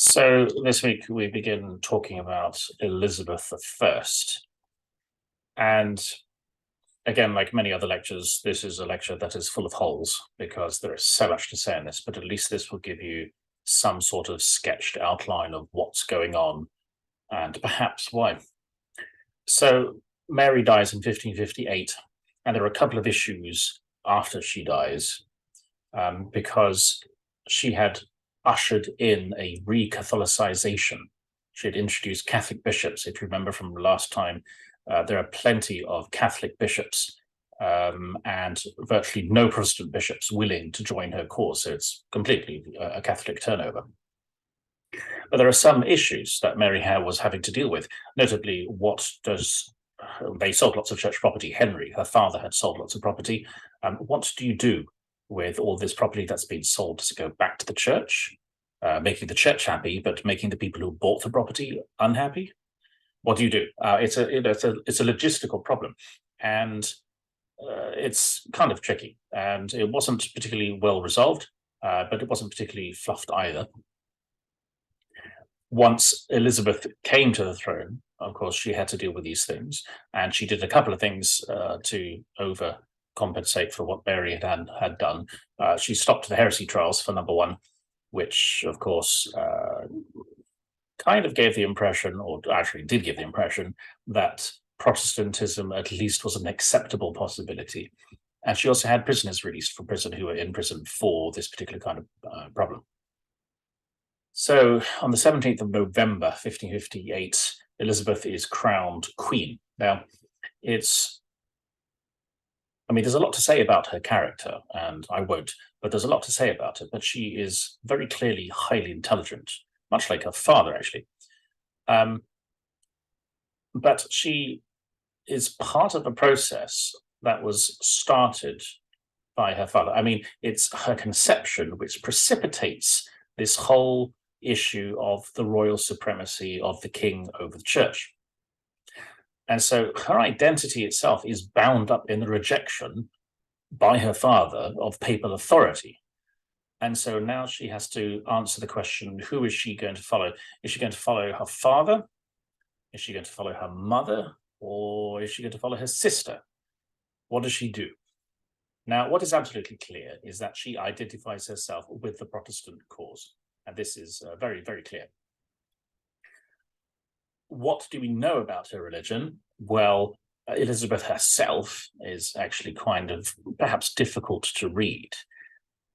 So this week we begin talking about Elizabeth I. And again, like many other lectures, this is a lecture that is full of holes because there is so much to say in this, but at least this will give you some sort of sketched outline of what's going on and perhaps why. So Mary dies in 1558, and there are a couple of issues after she dies because she had ushered in a re-Catholicization. She had introduced Catholic bishops. If you remember from last time, there are plenty of Catholic bishops and virtually no Protestant bishops willing to join her cause. So it's completely a Catholic turnover. But there are some issues that Mary was having to deal with, notably they sold lots of church property. Henry, her father, had sold lots of property. What do you do with all this property that's been sold? Does it go back to the church, making the church happy, but making the people who bought the property unhappy? What do you do? It's a logistical problem, and it's kind of tricky. And it wasn't particularly well resolved, but it wasn't particularly fluffed either. Once Elizabeth came to the throne, of course, she had to deal with these things, and she did a couple of things to overcompensate for what Mary had done. She stopped the heresy trials, for number one, which, of course, kind of gave the impression, or actually did give the impression, that Protestantism at least was an acceptable possibility. And she also had prisoners released from prison who were in prison for this particular kind of problem. So on the 17th of November, 1558, Elizabeth is crowned queen. Now, there's a lot to say about her character, and I won't, but there's a lot to say about it. But she is very clearly highly intelligent, much like her father, actually. But she is part of a process that was started by her father. It's her conception which precipitates this whole issue of the royal supremacy of the king over the church. And so her identity itself is bound up in the rejection by her father of papal authority. And so now she has to answer the question, who is she going to follow? Is she going to follow her father? Is she going to follow her mother? Or is she going to follow her sister? What does she do? Now, what is absolutely clear is that she identifies herself with the Protestant cause. And this is very, very clear. What do we know about her religion? Well, Elizabeth herself is actually kind of perhaps difficult to read.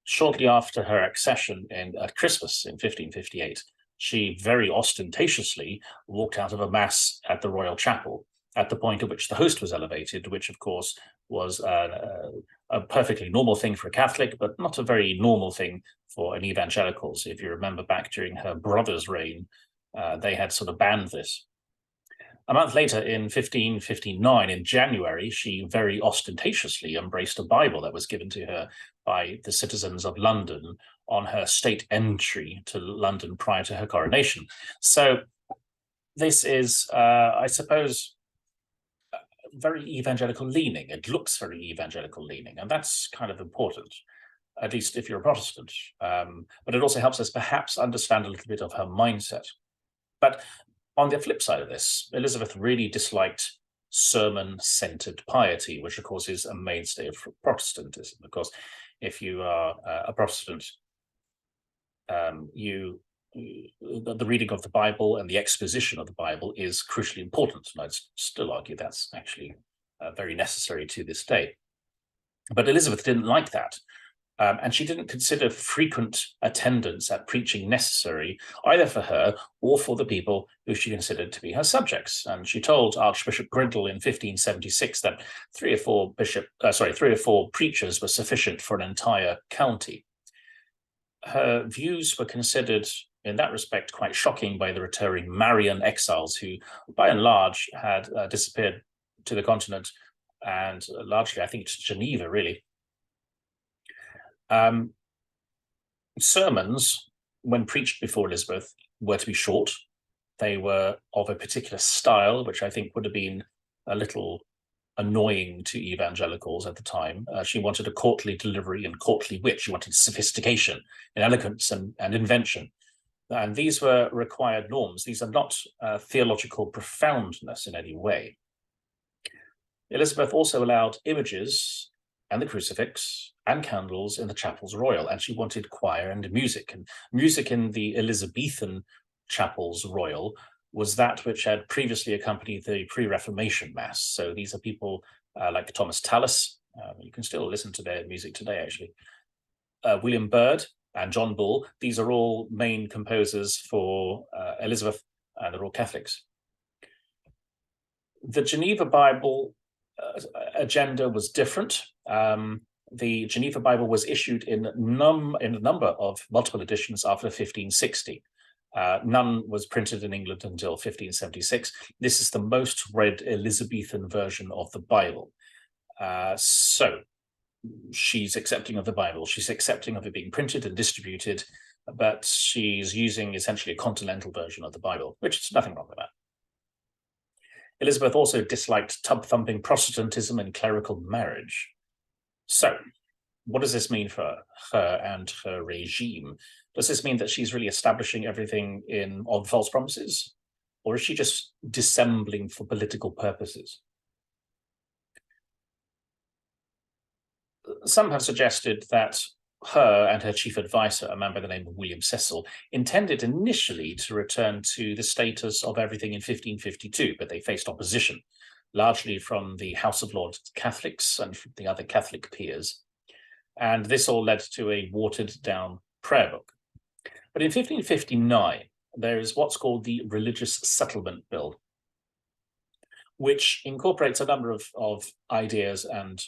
Shortly after her accession at Christmas in 1558, she very ostentatiously walked out of a mass at the royal chapel at the point at which the host was elevated, which, of course, was a perfectly normal thing for a Catholic, but not a very normal thing for an evangelical. So if you remember back during her brother's reign, they had sort of banned this. A month later, in 1559, in January, she very ostentatiously embraced a Bible that was given to her by the citizens of London on her state entry to London prior to her coronation. So this is, I suppose, very evangelical leaning. It looks very evangelical leaning, and that's kind of important, at least if you're a Protestant. But it also helps us perhaps understand a little bit of her mindset. But on the flip side of this, Elizabeth really disliked sermon-centered piety, which of course is a mainstay of Protestantism. Of course, if you are a Protestant, the reading of the Bible and the exposition of the Bible is crucially important. And I'd still argue that's actually very necessary to this day. But Elizabeth didn't like that. And she didn't consider frequent attendance at preaching necessary, either for her or for the people who she considered to be her subjects. And she told Archbishop Grindal in 1576 that three or four preachers were sufficient for an entire county. Her views were considered, in that respect, quite shocking by the returning Marian exiles, who, by and large, had disappeared to the continent, and largely, I think, to Geneva, really. Sermons, when preached before Elizabeth, were to be short. They were of a particular style, which I think would have been a little annoying to evangelicals at the time. She wanted a courtly delivery and courtly wit. She wanted sophistication and elegance and invention. And these were required norms. These are not theological profoundness in any way. Elizabeth also allowed images and the crucifix and candles in the chapels royal, and she wanted choir and music. And music in the Elizabethan chapels royal was that which had previously accompanied the pre-Reformation Mass. So these are people like Thomas Tallis. You can still listen to their music today, actually. William Byrd and John Bull. These are all main composers for Elizabeth, and they're all Catholics. The Geneva Bible agenda was different. The Geneva Bible was issued in a number of multiple editions after 1560. None was printed in England until 1576. This is the most read Elizabethan version of the Bible. So she's accepting of the Bible. She's accepting of it being printed and distributed, but she's using essentially a continental version of the Bible, which is nothing wrong with that. Elizabeth also disliked tub-thumping Protestantism and clerical marriage. So, what does this mean for her and her regime? Does this mean that she's really establishing everything on false promises? Or is she just dissembling for political purposes? Some have suggested that her and her chief advisor, a man by the name of William Cecil, intended initially to return to the status of everything in 1552, but they faced opposition, largely from the House of Lords Catholics and from the other Catholic peers. And this all led to a watered-down prayer book. But in 1559, there is what's called the Religious Settlement Bill, which incorporates a number of ideas and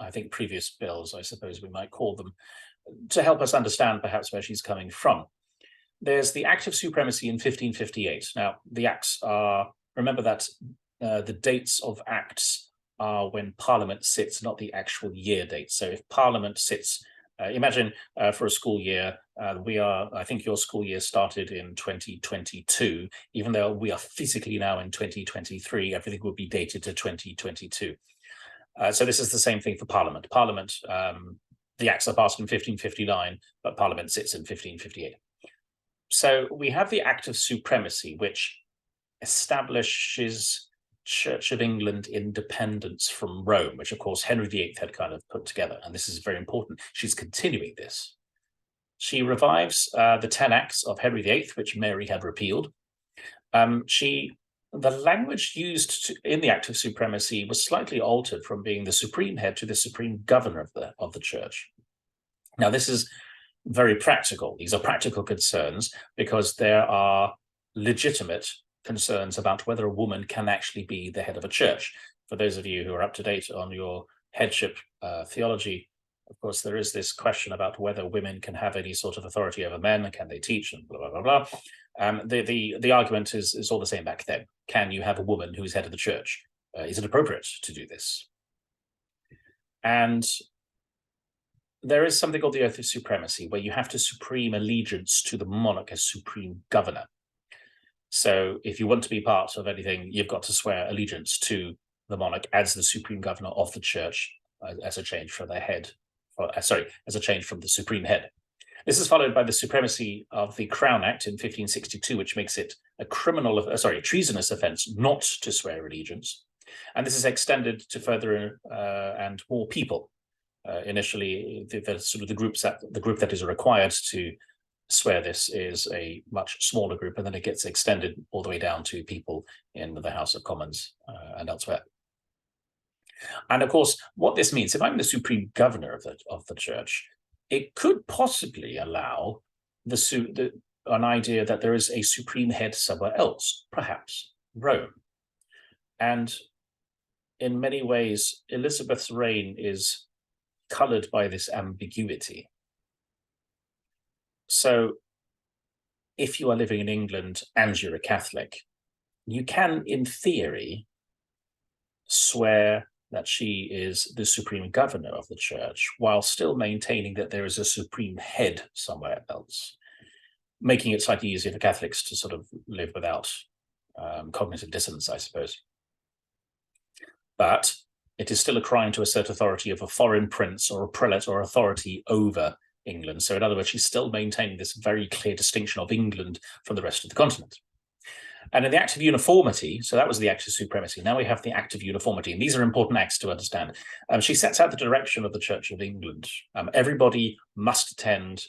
I think previous bills, I suppose we might call them, to help us understand perhaps where she's coming from. There's the Act of Supremacy in 1558. Now, the acts are, remember that the dates of acts are when Parliament sits, not the actual year date. So if Parliament sits, imagine for a school year, I think your school year started in 2022, even though we are physically now in 2023, everything would be dated to 2022. So this is the same thing for Parliament. Parliament, the acts are passed in 1559, but Parliament sits in 1558. So we have the Act of Supremacy, which establishes Church of England independence from Rome, which of course Henry VIII had kind of put together. And this is very important. She's continuing this. She revives the 10 acts of Henry VIII, which Mary had repealed. The language used in the Act of Supremacy was slightly altered from being the supreme head to the supreme governor of the church. Now, this is very practical. These are practical concerns because there are legitimate concerns about whether a woman can actually be the head of a church. For those of you who are up to date on your headship theology, of course, there is this question about whether women can have any sort of authority over men, and can they teach, and blah, blah, blah, blah. The argument is all the same back then. Can you have a woman who is head of the church? Is it appropriate to do this? And there is something called the Oath of Supremacy, where you have to supreme allegiance to the monarch as supreme governor. So if you want to be part of anything, you've got to swear allegiance to the monarch as the supreme governor of the church, as a change from their head, as a change from the supreme head. This is followed by the supremacy of the Crown Act in 1562, which makes it a treasonous offence not to swear allegiance. And this is extended to further and more people. Initially, the group that is required to swear this is a much smaller group, and then it gets extended all the way down to people in the House of Commons and elsewhere. And of course, what this means, if I'm the supreme governor of the church, it could possibly allow an idea that there is a supreme head somewhere else, perhaps Rome. And in many ways, Elizabeth's reign is colored by this ambiguity. So if you are living in England and you're a Catholic, you can, in theory, swear that she is the supreme governor of the church while still maintaining that there is a supreme head somewhere else, making it slightly easier for Catholics to sort of live without cognitive dissonance, I suppose. But it is still a crime to assert authority of a foreign prince or a prelate or authority over England. So in other words, she's still maintaining this very clear distinction of England from the rest of the continent. And in the Act of Uniformity, so that was the Act of Supremacy. Now we have the Act of Uniformity, and these are important acts to understand. She sets out the direction of the Church of England. Everybody must attend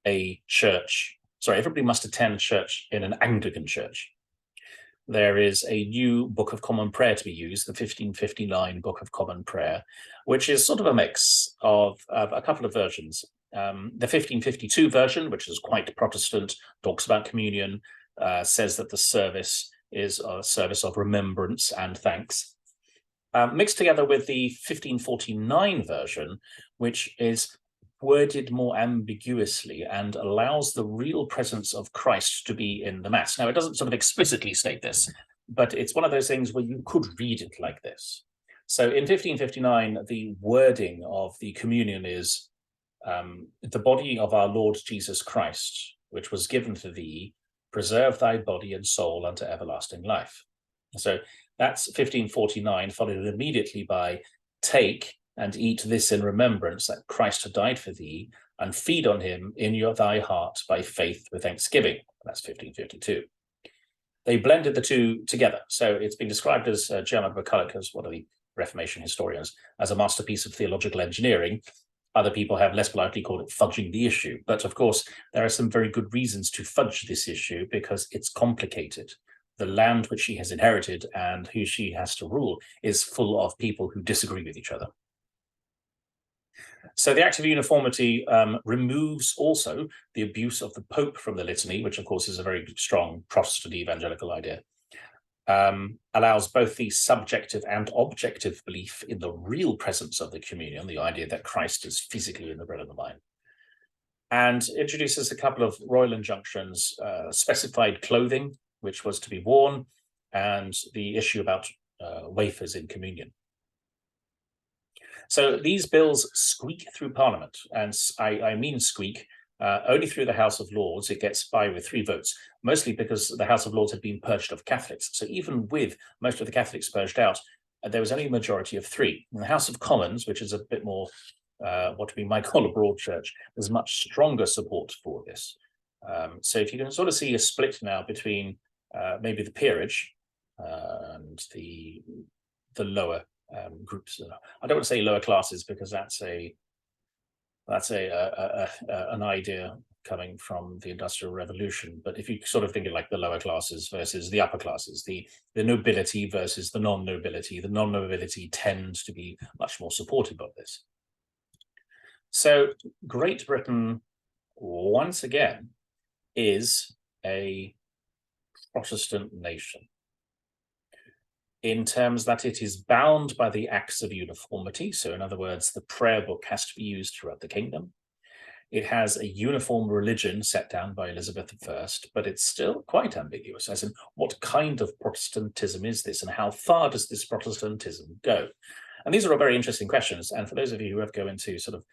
a church. Sorry, everybody must attend church in an Anglican church. There is a new Book of Common Prayer to be used, the 1559 Book of Common Prayer, which is sort of a mix of a couple of versions. The 1552 version, which is quite Protestant, talks about communion, says that the service is a service of remembrance and thanks, mixed together with the 1549 version, which is worded more ambiguously and allows the real presence of Christ to be in the Mass. Now, it doesn't sort of explicitly state this, but it's one of those things where you could read it like this. So in 1559, the wording of the communion is the body of our Lord Jesus Christ, which was given to thee, preserve thy body and soul unto everlasting life. So that's 1549, followed immediately by take and eat this in remembrance that Christ had died for thee, and feed on him in thy heart by faith with thanksgiving. That's 1552. They blended the two together. So it's been described as German McCulloch, as one of the Reformation historians, as a masterpiece of theological engineering. Other people have less politely called it fudging the issue. But of course, there are some very good reasons to fudge this issue because it's complicated. The land which she has inherited and who she has to rule is full of people who disagree with each other. So the Act of Uniformity removes also the abuse of the Pope from the litany, which of course is a very strong Protestant evangelical idea. Allows both the subjective and objective belief in the real presence of the communion, the idea that Christ is physically in the bread and the wine, and introduces a couple of royal injunctions, specified clothing, which was to be worn, and the issue about wafers in communion. So these bills squeak through Parliament, and I mean squeak, only through the House of Lords. It gets by with 3 votes, mostly because the House of Lords had been purged of Catholics. So even with most of the Catholics purged out, there was only a majority of 3. In the House of Commons, which is a bit more what we might call a broad church, there's much stronger support for this. So if you can sort of see a split now between maybe the peerage and the lower groups. I don't want to say lower classes because that's an idea coming from the Industrial Revolution. But if you sort of think of like the lower classes versus the upper classes, the nobility versus the non-nobility tends to be much more supportive of this. So Great Britain, once again, is a Protestant nation, in terms that it is bound by the Acts of Uniformity. So in other words, the prayer book has to be used throughout the kingdom. It has a uniform religion set down by Elizabeth I, but it's still quite ambiguous, as in what kind of Protestantism is this and how far does this Protestantism go? And these are all very interesting questions. And for those of you who have go into sort of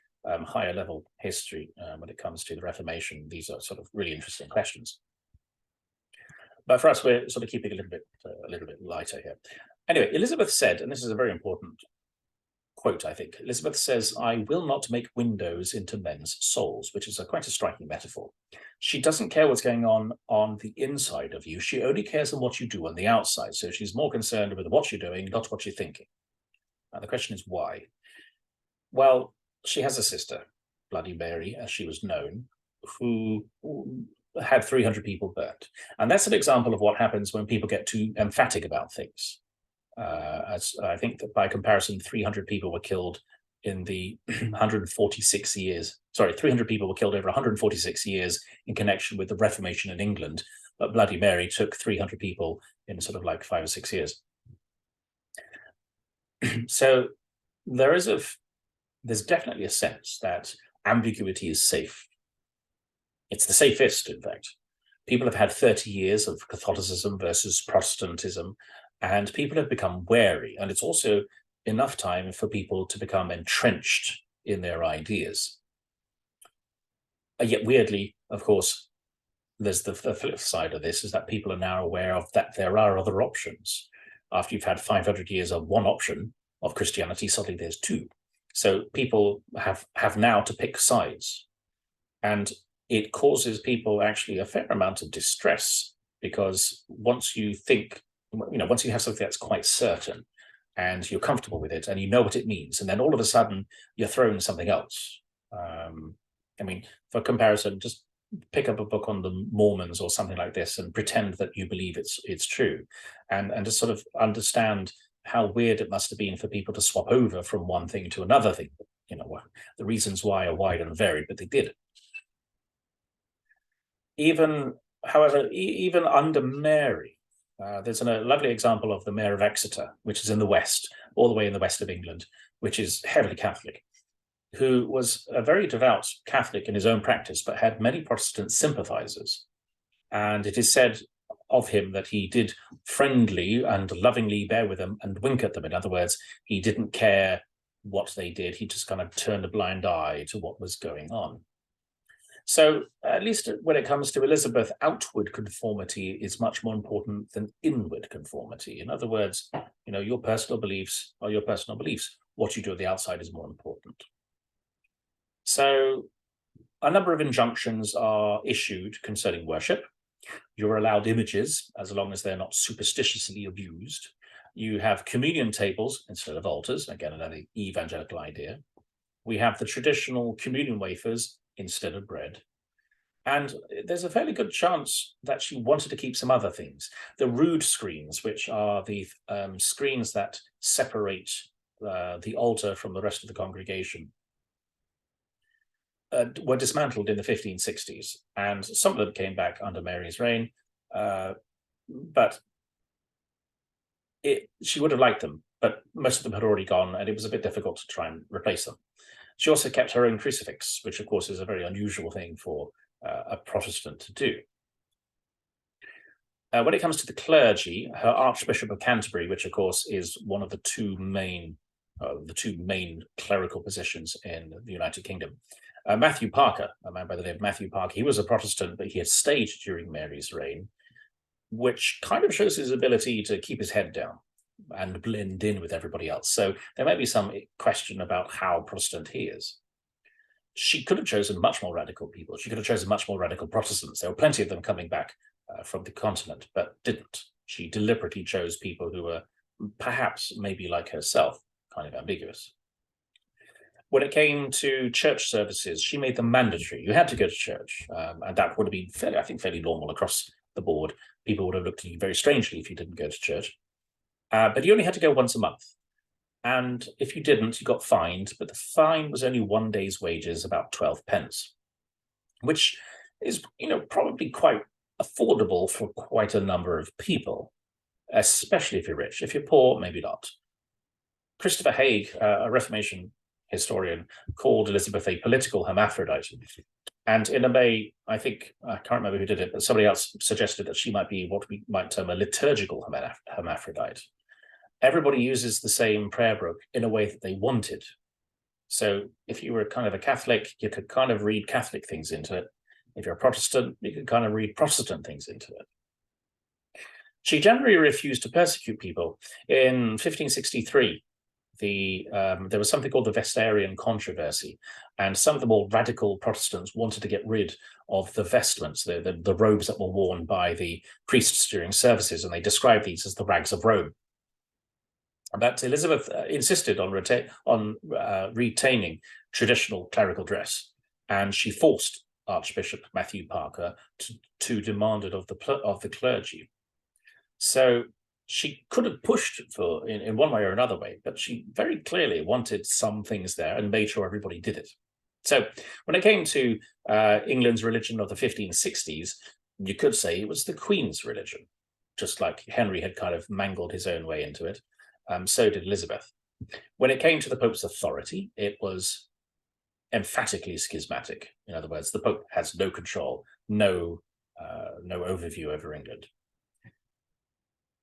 higher level history when it comes to the Reformation, these are sort of really interesting questions. But for us, we're sort of keeping a little bit lighter here. Anyway, Elizabeth said, and this is a very important quote, I think. Elizabeth says, "I will not make windows into men's souls," which is quite a striking metaphor. She doesn't care what's going on the inside of you. She only cares on what you do on the outside. So she's more concerned with what you're doing, not what you're thinking. Now, the question is why? Well, she has a sister, Bloody Mary, as she was known, who had 300 people burnt. And that's an example of what happens when people get too emphatic about things. As I think that by comparison, 300 people were killed in the 146 years. Sorry, 300 people were killed over 146 years in connection with the Reformation in England. But Bloody Mary took 300 people in sort of like 5 or 6 years. So there's definitely a sense that ambiguity is safe. It's the safest, in fact. People have had 30 years of Catholicism versus Protestantism, and people have become wary. And it's also enough time for people to become entrenched in their ideas. Yet weirdly, of course, there's the flip side of this, is that people are now aware of that there are other options. After you've had 500 years of one option of Christianity, suddenly there's 2. So people have now to pick sides. And it causes people actually a fair amount of distress, because once you think, once you have something that's quite certain and you're comfortable with it and you know what it means, and then all of a sudden you're thrown something else. I mean, for comparison, just pick up a book on the Mormons or something like this and pretend that you believe it's true, and just sort of understand how weird it must have been for people to swap over from one thing to another thing. The reasons why are wide and varied, but they did. However, even under Mary, there's a lovely example of the Mayor of Exeter, which is in the west, all the way in the west of England, which is heavily Catholic, who was a very devout Catholic in his own practice, but had many Protestant sympathizers. And it is said of him that he did friendly and lovingly bear with them and wink at them. In other words, he didn't care what they did. He just kind of turned a blind eye to what was going on. So at least when it comes to Elizabeth, outward conformity is much more important than inward conformity. In other words, your personal beliefs are your personal beliefs. What you do on the outside is more important. So a number of injunctions are issued concerning worship. You're allowed images as long as they're not superstitiously abused. You have communion tables instead of altars. Again, another evangelical idea. We have the traditional communion wafers instead of bread. And there's a fairly good chance that she wanted to keep some other things. The rood screens, which are the screens that separate the altar from the rest of the congregation, were dismantled in the 1560s. And some of them came back under Mary's reign, but she would have liked them, but most of them had already gone, and it was a bit difficult to try and replace them. She also kept her own crucifix, which of course is a very unusual thing for a Protestant to do. When it comes to the clergy, her Archbishop of Canterbury, which of course is one of the two main clerical positions in the United Kingdom, Matthew Parker, a man by the name of Matthew Parker, he was a Protestant, but he had stayed during Mary's reign, which kind of shows his ability to keep his head down and blend in with everybody else. So there may be some question about how Protestant he is. She could have chosen much more radical people. She could have chosen much more radical Protestants. There were plenty of them coming back from the continent, but didn't. She deliberately chose people who were perhaps maybe like herself, kind of ambiguous. When it came to church services, she made them mandatory. You had to go to church, and that would have been fairly normal across the board. People would have looked at you very strangely if you didn't go to church. But you only had to go once a month. And if you didn't, you got fined, but the fine was only 1 day's wages, about 12 pence, which is, probably quite affordable for quite a number of people, especially if you're rich. If you're poor, maybe not. Christopher Haig, a Reformation historian, called Elizabeth a political hermaphrodite. And in a way, I think, I can't remember who did it, but somebody else suggested that she might be what we might term a liturgical hermaphrodite. Everybody uses the same prayer book in a way that they wanted. So if you were kind of a Catholic, you could kind of read Catholic things into it. If you're a Protestant, you could kind of read Protestant things into it. She generally refused to persecute people. In 1563, there was something called the Vestarian controversy, and some of the more radical Protestants wanted to get rid of the vestments, the robes that were worn by the priests during services, and they described these as the rags of Rome. But Elizabeth insisted on retaining traditional clerical dress, and she forced Archbishop Matthew Parker to demand it of the clergy. So she could have pushed for in one way or another way, but she very clearly wanted some things there and made sure everybody did it. So when it came to England's religion of the 1560s, you could say it was the Queen's religion, just like Henry had kind of mangled his own way into it. So did Elizabeth. When it came to the Pope's authority, it was emphatically schismatic. In other words, the Pope has no control, no overview over England.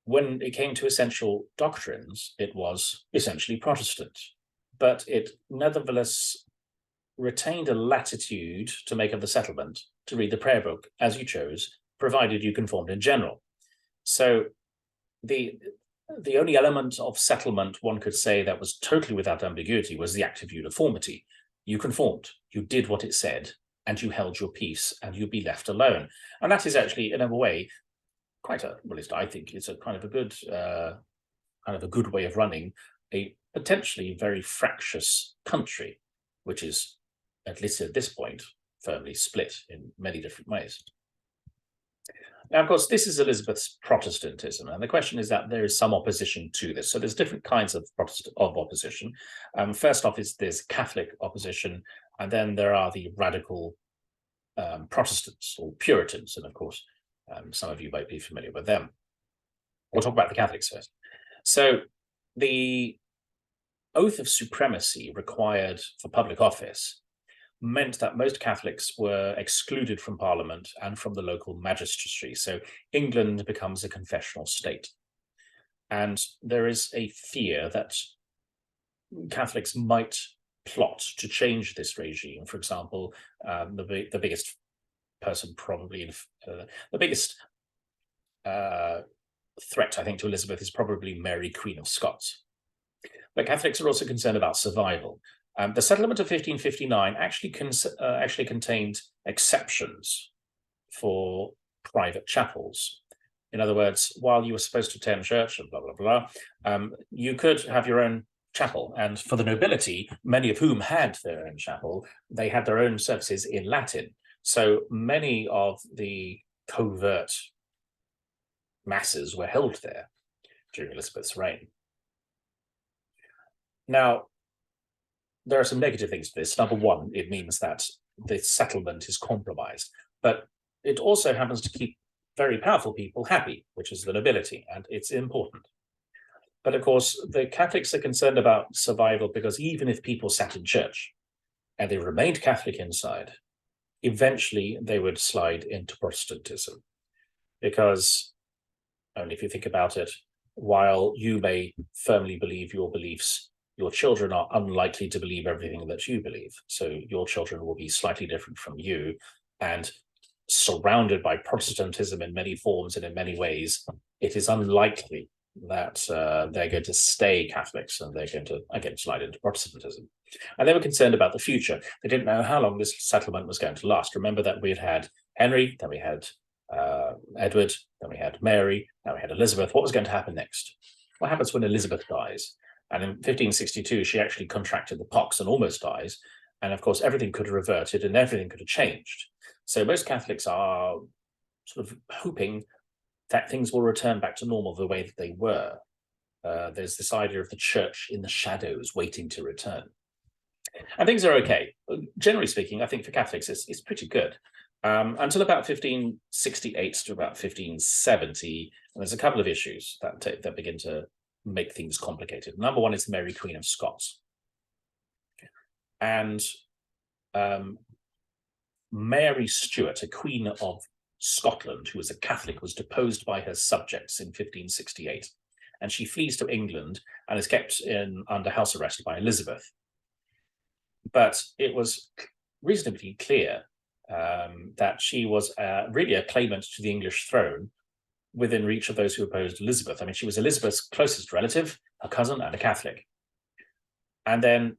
When it came to essential doctrines, it was essentially Protestant, but it nevertheless retained a latitude to make of the settlement to read the prayer book as you chose, provided you conformed in general. So the only element of settlement one could say that was totally without ambiguity was the act of uniformity. You conformed, you did what it said, and you held your peace, and you'd be left alone. And that is actually, in a way, quite a, well, at least I think it's a kind of a good way of running a potentially very fractious country, which is, at least at this point, firmly split in many different ways. Now, of course, this is Elizabeth's Protestantism, and the question is that there is some opposition to this. So there's different kinds of opposition. First off is there's Catholic opposition, and then there are the radical Protestants or Puritans, and of course, some of you might be familiar with them. We'll talk about the Catholics first. So the oath of supremacy required for public office meant that most Catholics were excluded from Parliament and from the local magistracy. So England becomes a confessional state. And there is a fear that Catholics might plot to change this regime. For example, the biggest person probably, the biggest threat, I think, to Elizabeth is probably Mary, Queen of Scots. But Catholics are also concerned about survival. The settlement of 1559 actually contained exceptions for private chapels. In other words, while you were supposed to attend church and blah, blah, blah, you could have your own chapel. And for the nobility, many of whom had their own chapel, they had their own services in Latin. So many of the covert masses were held there during Elizabeth's reign. Now, there are some negative things to this. Number one, it means that the settlement is compromised, but it also happens to keep very powerful people happy, which is the nobility, and it's important. But of course, the Catholics are concerned about survival because even if people sat in church and they remained Catholic inside, eventually they would slide into Protestantism. Because, only if you think about it, while you may firmly believe your beliefs, your children are unlikely to believe everything that you believe. So your children will be slightly different from you, and surrounded by Protestantism in many forms and in many ways, it is unlikely that they're going to stay Catholics and they're going to, again, slide into Protestantism. And they were concerned about the future. They didn't know how long this settlement was going to last. Remember that we had Henry, then we had Edward, then we had Mary, now we had Elizabeth. What was going to happen next? What happens when Elizabeth dies? And in 1562, she actually contracted the pox and almost dies. And of course, everything could have reverted and everything could have changed. So most Catholics are sort of hoping that things will return back to normal the way that they were. There's this idea of the church in the shadows waiting to return. And things are okay. Generally speaking, I think for Catholics, it's pretty good. Until about 1568 to about 1570, and there's a couple of issues that begin to make things complicated. Number one is Mary, Queen of Scots. And Mary Stuart, a Queen of Scotland, who was a Catholic, was deposed by her subjects in 1568. And she flees to England and is kept under house arrest by Elizabeth. But it was reasonably clear that she was really a claimant to the English throne within reach of those who opposed Elizabeth. I mean, she was Elizabeth's closest relative, her cousin, and a Catholic. And then,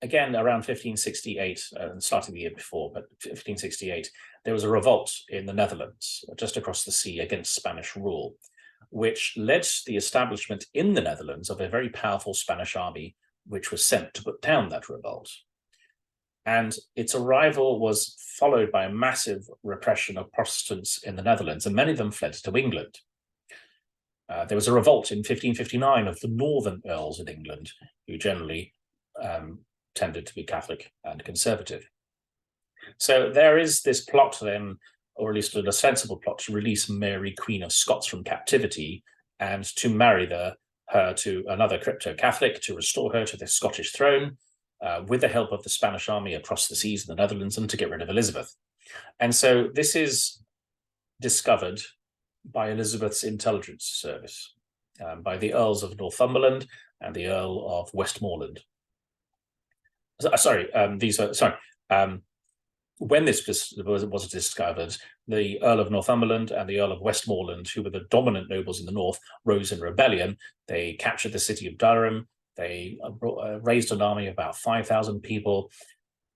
again, around 1568, starting the year before, but 1568, there was a revolt in the Netherlands, just across the sea, against Spanish rule, which led to the establishment in the Netherlands of a very powerful Spanish army, which was sent to put down that revolt. And its arrival was followed by a massive repression of Protestants in the Netherlands, and many of them fled to England. There was a revolt in 1559 of the northern earls in England, who generally tended to be Catholic and conservative. So there is this plot then, or at least a sensible plot, to release Mary, Queen of Scots, from captivity and to marry her to another crypto-Catholic to restore her to the Scottish throne, with the help of the Spanish army across the seas in the Netherlands, and to get rid of Elizabeth. And so this is discovered by Elizabeth's intelligence service, by the Earls of Northumberland and the Earl of Westmoreland. When this was discovered, the Earl of Northumberland and the Earl of Westmoreland, who were the dominant nobles in the north, rose in rebellion. They captured the city of Durham. They raised an army of about 5,000 people.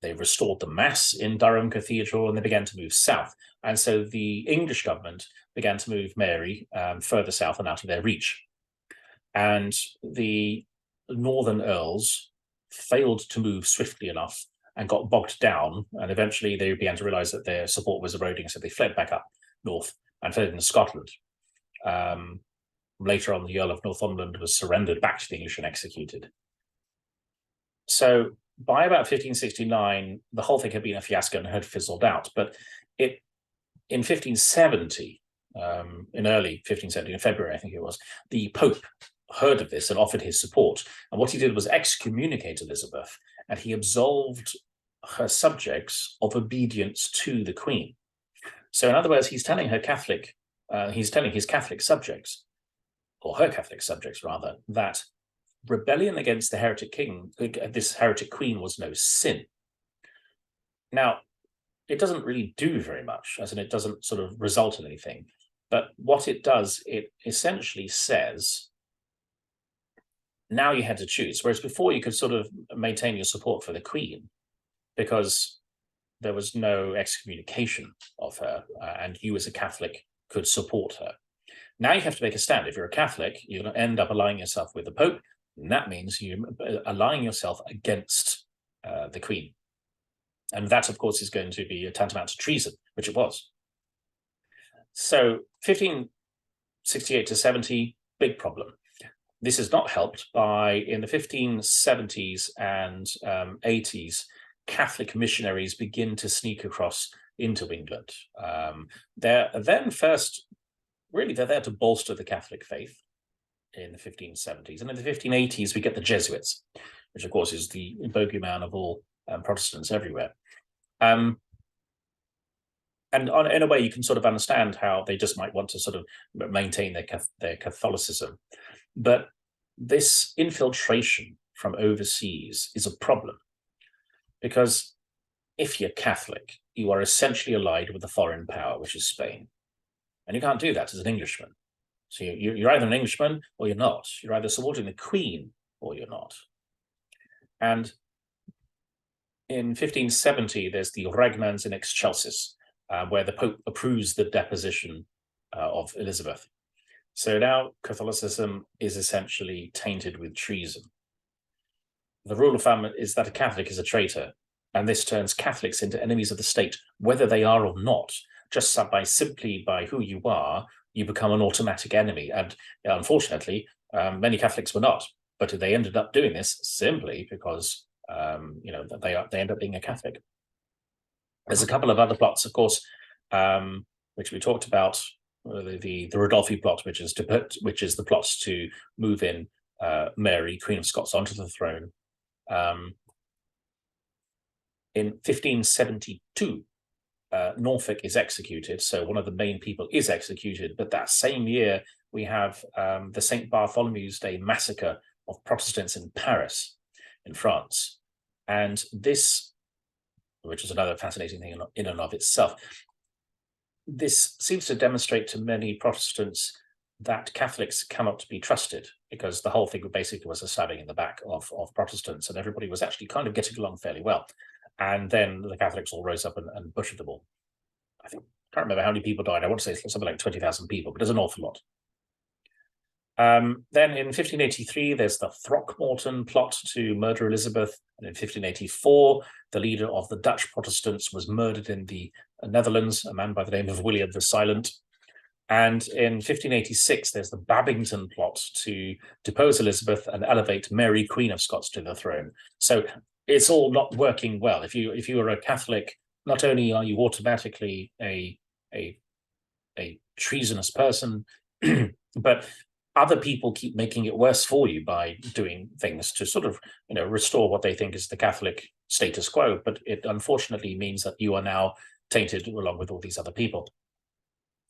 They restored the Mass in Durham Cathedral, and they began to move south. And so the English government began to move Mary further south and out of their reach. And the northern earls failed to move swiftly enough and got bogged down. And eventually they began to realize that their support was eroding. So they fled back up north and fled into Scotland. Later on, the Earl of Northumberland was surrendered back to the English and executed. So by about 1569, the whole thing had been a fiasco and had fizzled out. But in 1570, in early 1570, in February, I think it was, the Pope heard of this and offered his support. And what he did was excommunicate Elizabeth, and he absolved her subjects of obedience to the Queen. So in other words, he's telling his Catholic subjects, or her Catholic subjects rather, that rebellion against the heretic king, this heretic queen, was no sin. Now, it doesn't really do very much, as in it doesn't sort of result in anything. But what it does, it essentially says, now you had to choose. Whereas before you could sort of maintain your support for the Queen because there was no excommunication of her, and you as a Catholic could support her. Now you have to make a stand. If you're a Catholic, you're going to end up allying yourself with the Pope, and that means you're allying yourself against the Queen. And that, of course, is going to be a tantamount to treason, which it was. So 1568 to 70, big problem. This is not helped by, in the 1570s and 80s, Catholic missionaries begin to sneak across into England. They're there to bolster the Catholic faith in the 1570s. And in the 1580s, we get the Jesuits, which, of course, is the bogeyman of all Protestants everywhere. And in a way, you can sort of understand how they just might want to sort of maintain their Catholicism. But this infiltration from overseas is a problem, because if you're Catholic, you are essentially allied with a foreign power, which is Spain. And you can't do that as an Englishman. So you're either an Englishman or you're not. You're either supporting the Queen or you're not. And in 1570, there's the Regnans in Excelsis, where the Pope approves the deposition of Elizabeth. So now Catholicism is essentially tainted with treason. The rule of thumb is that a Catholic is a traitor, and this turns Catholics into enemies of the state, whether they are or not. Just simply by who you are, you become an automatic enemy. And unfortunately, many Catholics were not, but they ended up doing this simply because they end up being a Catholic. There's a couple of other plots, of course, which we talked about. The Rodolphi plot, which is the plot to move in Mary, Queen of Scots, onto the throne. In 1572, Norfolk is executed, so one of the main people is executed. But that same year, we have the St. Bartholomew's Day massacre of Protestants in Paris, in France. And this, which is another fascinating thing in and of itself, this seems to demonstrate to many Protestants that Catholics cannot be trusted, because the whole thing basically was a stabbing in the back of Protestants, and everybody was actually kind of getting along fairly well. And then the Catholics all rose up and butchered them all. I can't remember how many people died. I want to say something like 20,000 people, but there's an awful lot. Then in 1583, there's the Throckmorton plot to murder Elizabeth. And in 1584, the leader of the Dutch Protestants was murdered in the Netherlands, a man by the name of William the Silent. And in 1586, there's the Babington plot to depose Elizabeth and elevate Mary, Queen of Scots, to the throne. So it's all not working well. If you are a Catholic, not only are you automatically a treasonous person, but other people keep making it worse for you by doing things to sort of, restore what they think is the Catholic status quo. But it unfortunately means that you are now tainted along with all these other people.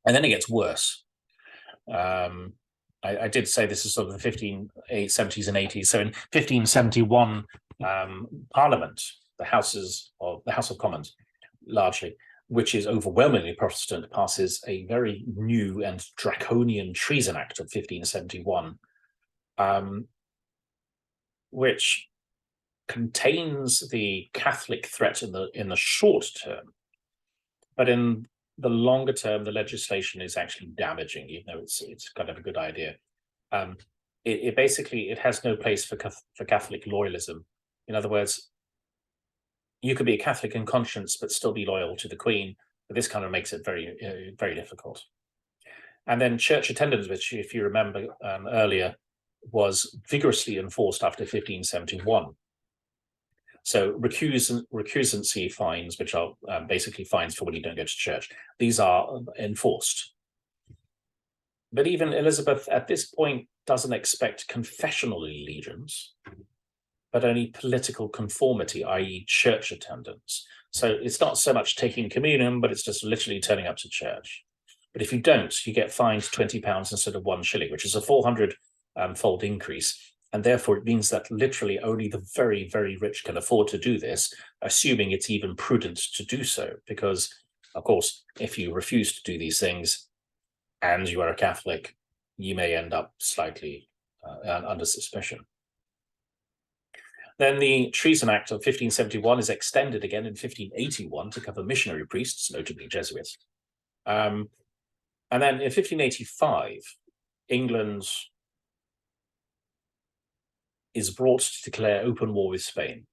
And then it gets worse. I did say this is sort of the 1570s and 80s. So in 1571, Parliament, the House of Commons, largely, which is overwhelmingly Protestant, passes a very new and draconian Treason Act of 1571, which contains the Catholic threat in the short term, but in the longer term, the legislation is actually damaging, even though it's kind of a good idea. It basically has no place for Catholic loyalism. In other words, you could be a Catholic in conscience but still be loyal to the Queen, but this kind of makes it very, very difficult. And then church attendance, which, if you remember earlier, was vigorously enforced after 1571. So recusancy fines, which are basically fines for when you don't go to church, these are enforced. But even Elizabeth at this point doesn't expect confessional allegiance, but only political conformity, i.e. church attendance. So it's not so much taking communion, but it's just literally turning up to church. But if you don't, you get fined £20 instead of 1 shilling, which is a 400-fold increase. And therefore, it means that literally only the very, very rich can afford to do this, assuming it's even prudent to do so. Because, of course, if you refuse to do these things and you are a Catholic, you may end up slightly under suspicion. Then the Treason Act of 1571 is extended again in 1581 to cover missionary priests, notably Jesuits. And then in 1585, England is brought to declare open war with Spain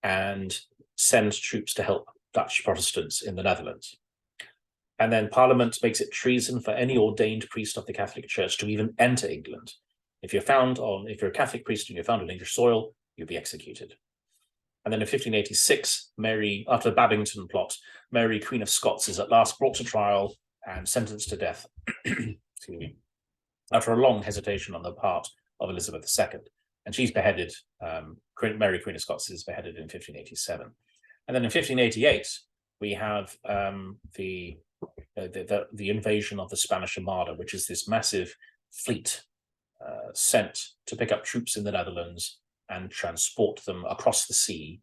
and send troops to help Dutch Protestants in the Netherlands. And then Parliament makes it treason for any ordained priest of the Catholic Church to even enter England. If you're a Catholic priest and you're found on English soil, you'll be executed. And then in 1586, Mary, after the Babington plot, Mary, Queen of Scots, is at last brought to trial and sentenced to death excuse me, after a long hesitation on the part of Elizabeth II. And she's beheaded, Mary, Queen of Scots, is beheaded in 1587. And then in 1588, we have the invasion of the Spanish Armada, which is this massive fleet sent to pick up troops in the Netherlands and transport them across the sea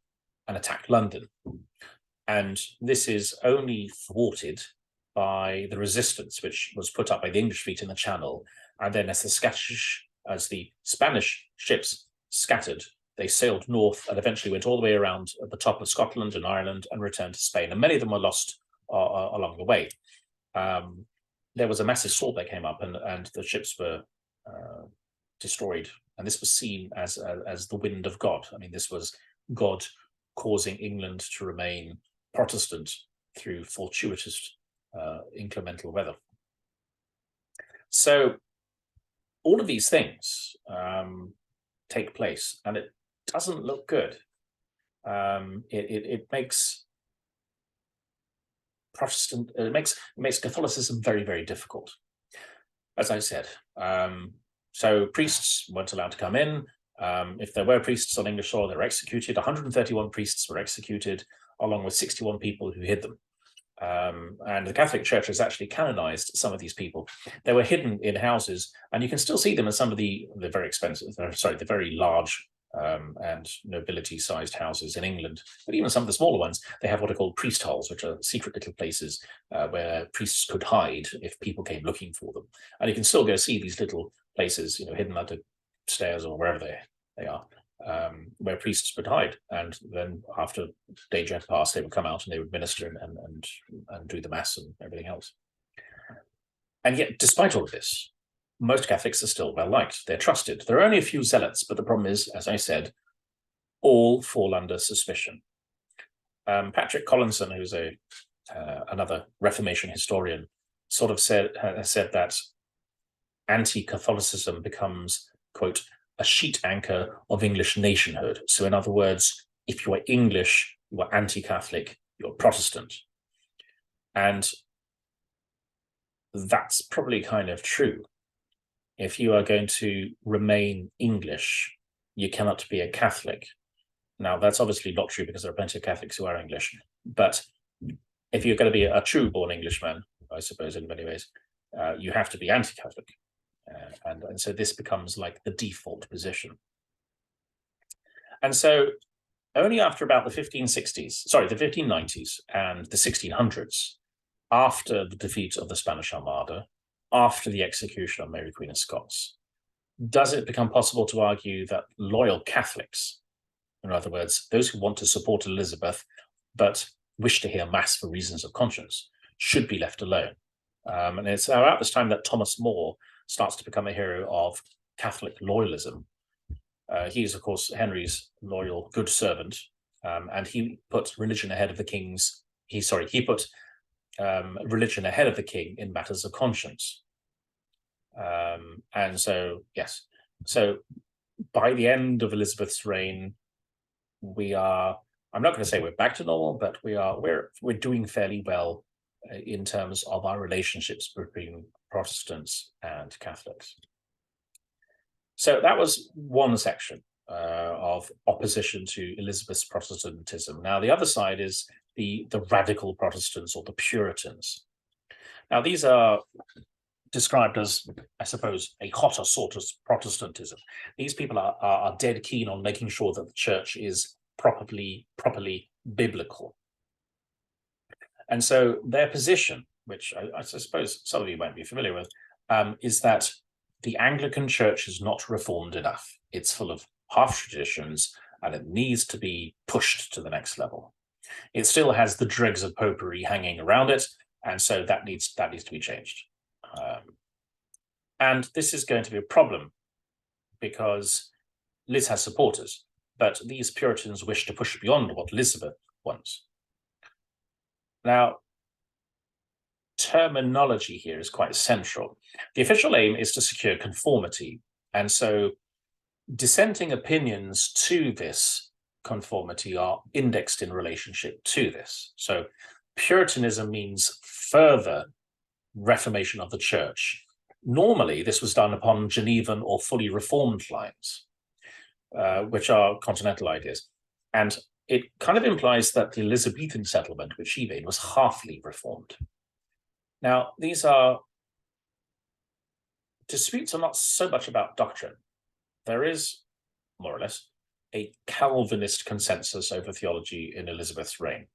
and attack London. And this is only thwarted by the resistance, which was put up by the English fleet in the Channel. And then as the Spanish ships scattered, they sailed north and eventually went all the way around at the top of Scotland and Ireland and returned to Spain. And many of them were lost along the way. There was a massive storm that came up and the ships were destroyed. And this was seen as the wind of God. I mean, this was God causing England to remain Protestant through fortuitous inclemental weather. So all of these things take place, and it doesn't look good. It makes Catholicism very, very difficult, as I said. So priests weren't allowed to come in. If there were priests on English soil, they were executed. 131 priests were executed, along with 61 people who hid them. And the Catholic Church has actually canonized some of these people. They were hidden in houses, and you can still see them in some of the very large and nobility-sized houses in England. But even some of the smaller ones, they have what are called priest holes, which are secret little places where priests could hide if people came looking for them. And you can still go see these little places, hidden under stairs or wherever they are. Where priests would hide, and then after day had passed, they would come out and they would minister and do the mass and everything else. And yet, despite all of this, most Catholics are still well liked. They're trusted. There are only a few zealots, but the problem is, as I said, all fall under suspicion. Patrick Collinson, who's another Reformation historian, sort of has said that anti-Catholicism becomes, quote, a sheet anchor of English nationhood. So in other words, if you are English, you are anti-Catholic, you're Protestant. And that's probably kind of true. If you are going to remain English, you cannot be a Catholic. Now, that's obviously not true because there are plenty of Catholics who are English. But if you're going to be a true-born Englishman, I suppose in many ways, you have to be anti-Catholic. And so this becomes like the default position. And so only after about the 1590s and the 1600s, after the defeat of the Spanish Armada, after the execution of Mary Queen of Scots, does it become possible to argue that loyal Catholics In other words, those who want to support Elizabeth but wish to hear mass for reasons of conscience should be left alone. And it's about this time that Thomas More starts to become a hero of Catholic loyalism. He is, of course, Henry's loyal good servant, and he put religion ahead of the king's. He put religion ahead of the king in matters of conscience. And so, yes, so by the end of Elizabeth's reign, we are. I'm not going to say we're back to normal, but we're doing fairly well in terms of our relationships between Protestants and Catholics. So that was one section of opposition to Elizabeth's Protestantism. Now, the other side is the radical Protestants, or the Puritans. Now, these are described as, I suppose, a hotter sort of Protestantism. These people are dead keen on making sure that the church is properly biblical. And so their position, which I suppose some of you might be familiar with, is that the Anglican Church is not reformed enough. It's full of half traditions, and it needs to be pushed to the next level. It still has the dregs of popery hanging around it, and so that needs to be changed. And this is going to be a problem because Liz has supporters, but these Puritans wish to push beyond what Elizabeth wants. Now, terminology here is quite central. The official aim is to secure conformity, and so dissenting opinions to this conformity are indexed in relationship to this. So Puritanism means further reformation of the church. Normally, this was done upon Genevan or fully reformed lines, which are continental ideas. And it kind of implies that the Elizabethan settlement, which she made, was halfly reformed. Now, these disputes are not so much about doctrine. There is, more or less, a Calvinist consensus over theology in Elizabeth's reign.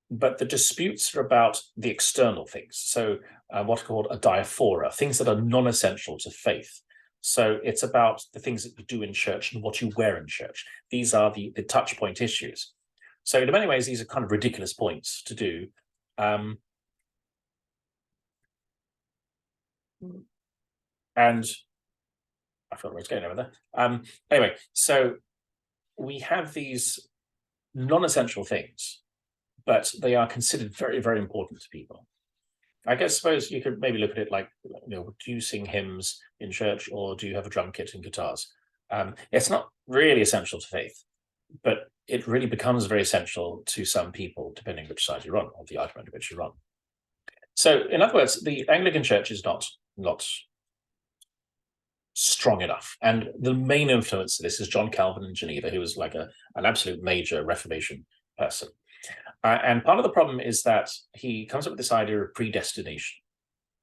But the disputes are about the external things. So what are called a diaphora, things that are non-essential to faith. So it's about the things that you do in church and what you wear in church. These are the touch point issues. So in many ways, these are kind of ridiculous points to do. And I forgot where it's going over there. Anyway, so we have these non-essential things, but they are considered very, very important to people. I suppose you could maybe look at it like, do you sing hymns in church, or do you have a drum kit and guitars? It's not really essential to faith, but it really becomes very essential to some people, depending which side you're on, or the argument of which you're on. So, in other words, the Anglican Church is not strong enough. And the main influence of this is John Calvin in Geneva, who was like an absolute major Reformation person. And part of the problem is that he comes up with this idea of predestination,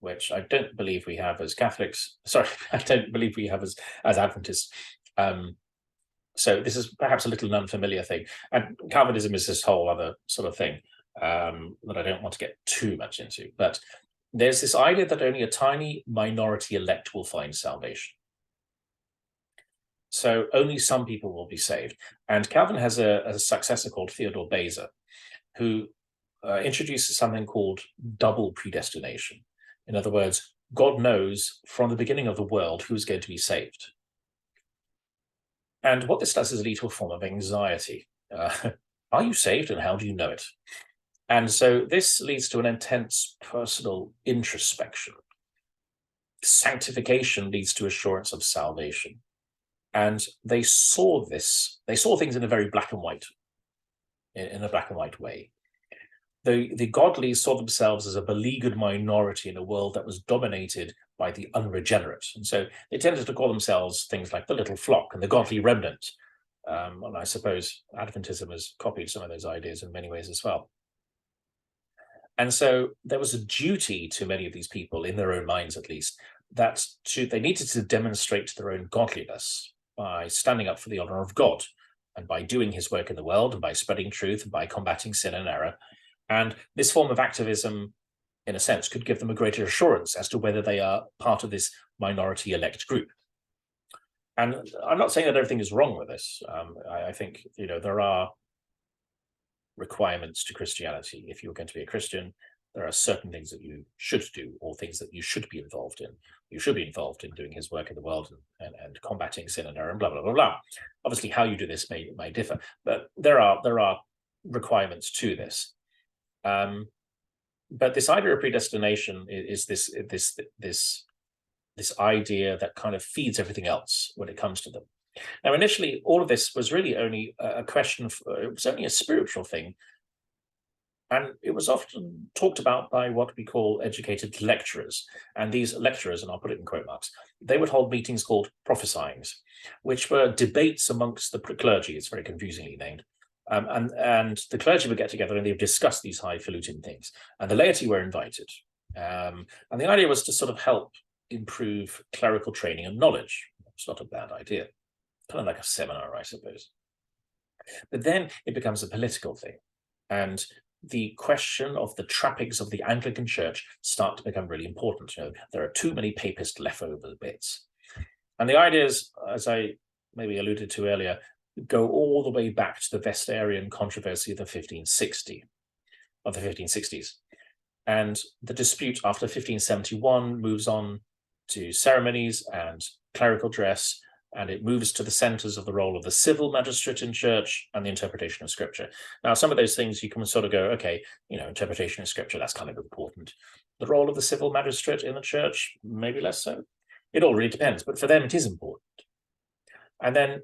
which I don't believe we have as Catholics. Sorry, I don't believe we have as Adventists. So this is perhaps a little an unfamiliar thing. And Calvinism is this whole other sort of thing that I don't want to get too much into. But there's this idea that only a tiny minority elect will find salvation. So only some people will be saved. And Calvin has a successor called Theodore Beza, who introduces something called double predestination. In other words, God knows from the beginning of the world who's going to be saved. And what this does is lead to a form of anxiety. Are you saved, and how do you know it? And so this leads to an intense personal introspection. Sanctification leads to assurance of salvation. And they saw things in a very black and white way. The godly saw themselves as a beleaguered minority in a world that was dominated by the unregenerate. And so they tended to call themselves things like the little flock and the godly remnant. And I suppose Adventism has copied some of those ideas in many ways as well. And so there was a duty to many of these people, in their own minds at least, that they needed to demonstrate their own godliness by standing up for the honor of God, and by doing his work in the world, and by spreading truth, and by combating sin and error. And this form of activism, in a sense, could give them a greater assurance as to whether they are part of this minority elect group. And I'm not saying that everything is wrong with this. I think, there are requirements to Christianity. If you're going to be a Christian, there are certain things that you should do, or things that you should be involved in. You should be involved in doing his work in the world and combating sin and error and blah, blah, blah, blah. Obviously, how you do this may differ, but there are requirements to this. But this idea of predestination is this idea that kind of feeds everything else when it comes to them. Now, initially, all of this was really only a question. It was only a spiritual thing, and it was often talked about by what we call educated lecturers. And these lecturers, and I'll put it in quote marks, they would hold meetings called prophesyings, which were debates amongst the clergy. It's very confusingly named. And the clergy would get together and they would discuss these highfalutin things. And the laity were invited. And the idea was to sort of help improve clerical training and knowledge. It's not a bad idea. Kind of like a seminar, I suppose. But then it becomes a political thing. And the question of the trappings of the Anglican Church start to become really important. There are too many papist leftover bits. And the ideas, as I maybe alluded to earlier, go all the way back to the Vestarian controversy of the 1560s. And the dispute after 1571 moves on to ceremonies and clerical dress, and it moves to the centers of the role of the civil magistrate in church and the interpretation of scripture. Now, some of those things you can sort of go, okay, interpretation of scripture, that's kind of important. The role of the civil magistrate in the church, maybe less so. It all really depends, but for them it is important. And then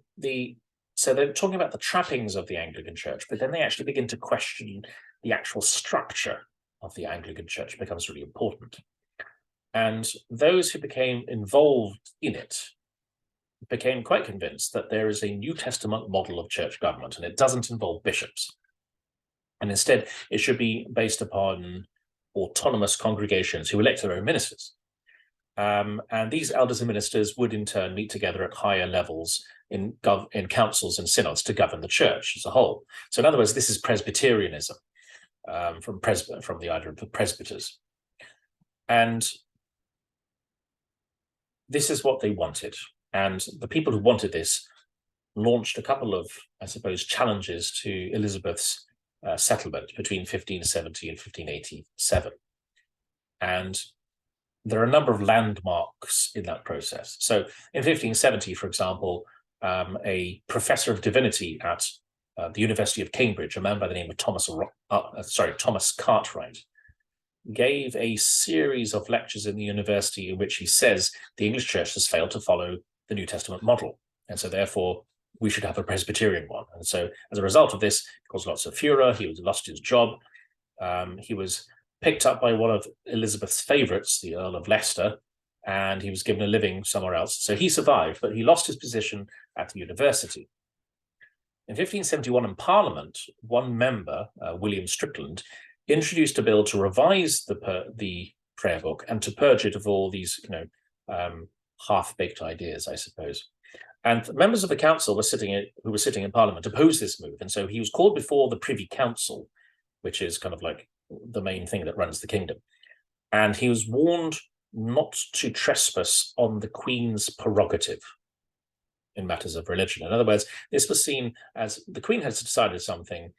so they're talking about the trappings of the Anglican Church, but then they actually begin to question the actual structure of the Anglican Church. It becomes really important. And those who became involved in it became quite convinced that there is a New Testament model of church government, and it doesn't involve bishops. And instead, it should be based upon autonomous congregations who elect their own ministers. And these elders and ministers would in turn meet together at higher levels in councils and synods to govern the church as a whole. So in other words, this is Presbyterianism, from the idea of the presbyters. And this is what they wanted. And the people who wanted this launched a couple of, I suppose, challenges to Elizabeth's settlement between 1570 and 1587. And there are a number of landmarks in that process. So in 1570, for example, a professor of divinity at the University of Cambridge, a man by the name of Thomas Cartwright, gave a series of lectures in the university in which he says the English Church has failed to follow the New Testament model, and so therefore we should have a Presbyterian one. And so as a result of this, it caused lots of furor. He lost his job. He was picked up by one of Elizabeth's favourites, the Earl of Leicester, and he was given a living somewhere else. So he survived, but he lost his position at the university. In 1571 in Parliament, one member, William Strickland, introduced a bill to revise the prayer book and to purge it of all these half-baked ideas, I suppose. And members of the council who were sitting in Parliament opposed this move. And so he was called before the Privy Council, which is kind of like the main thing that runs the kingdom. And he was warned not to trespass on the Queen's prerogative in matters of religion. In other words, this was seen as the Queen has decided something.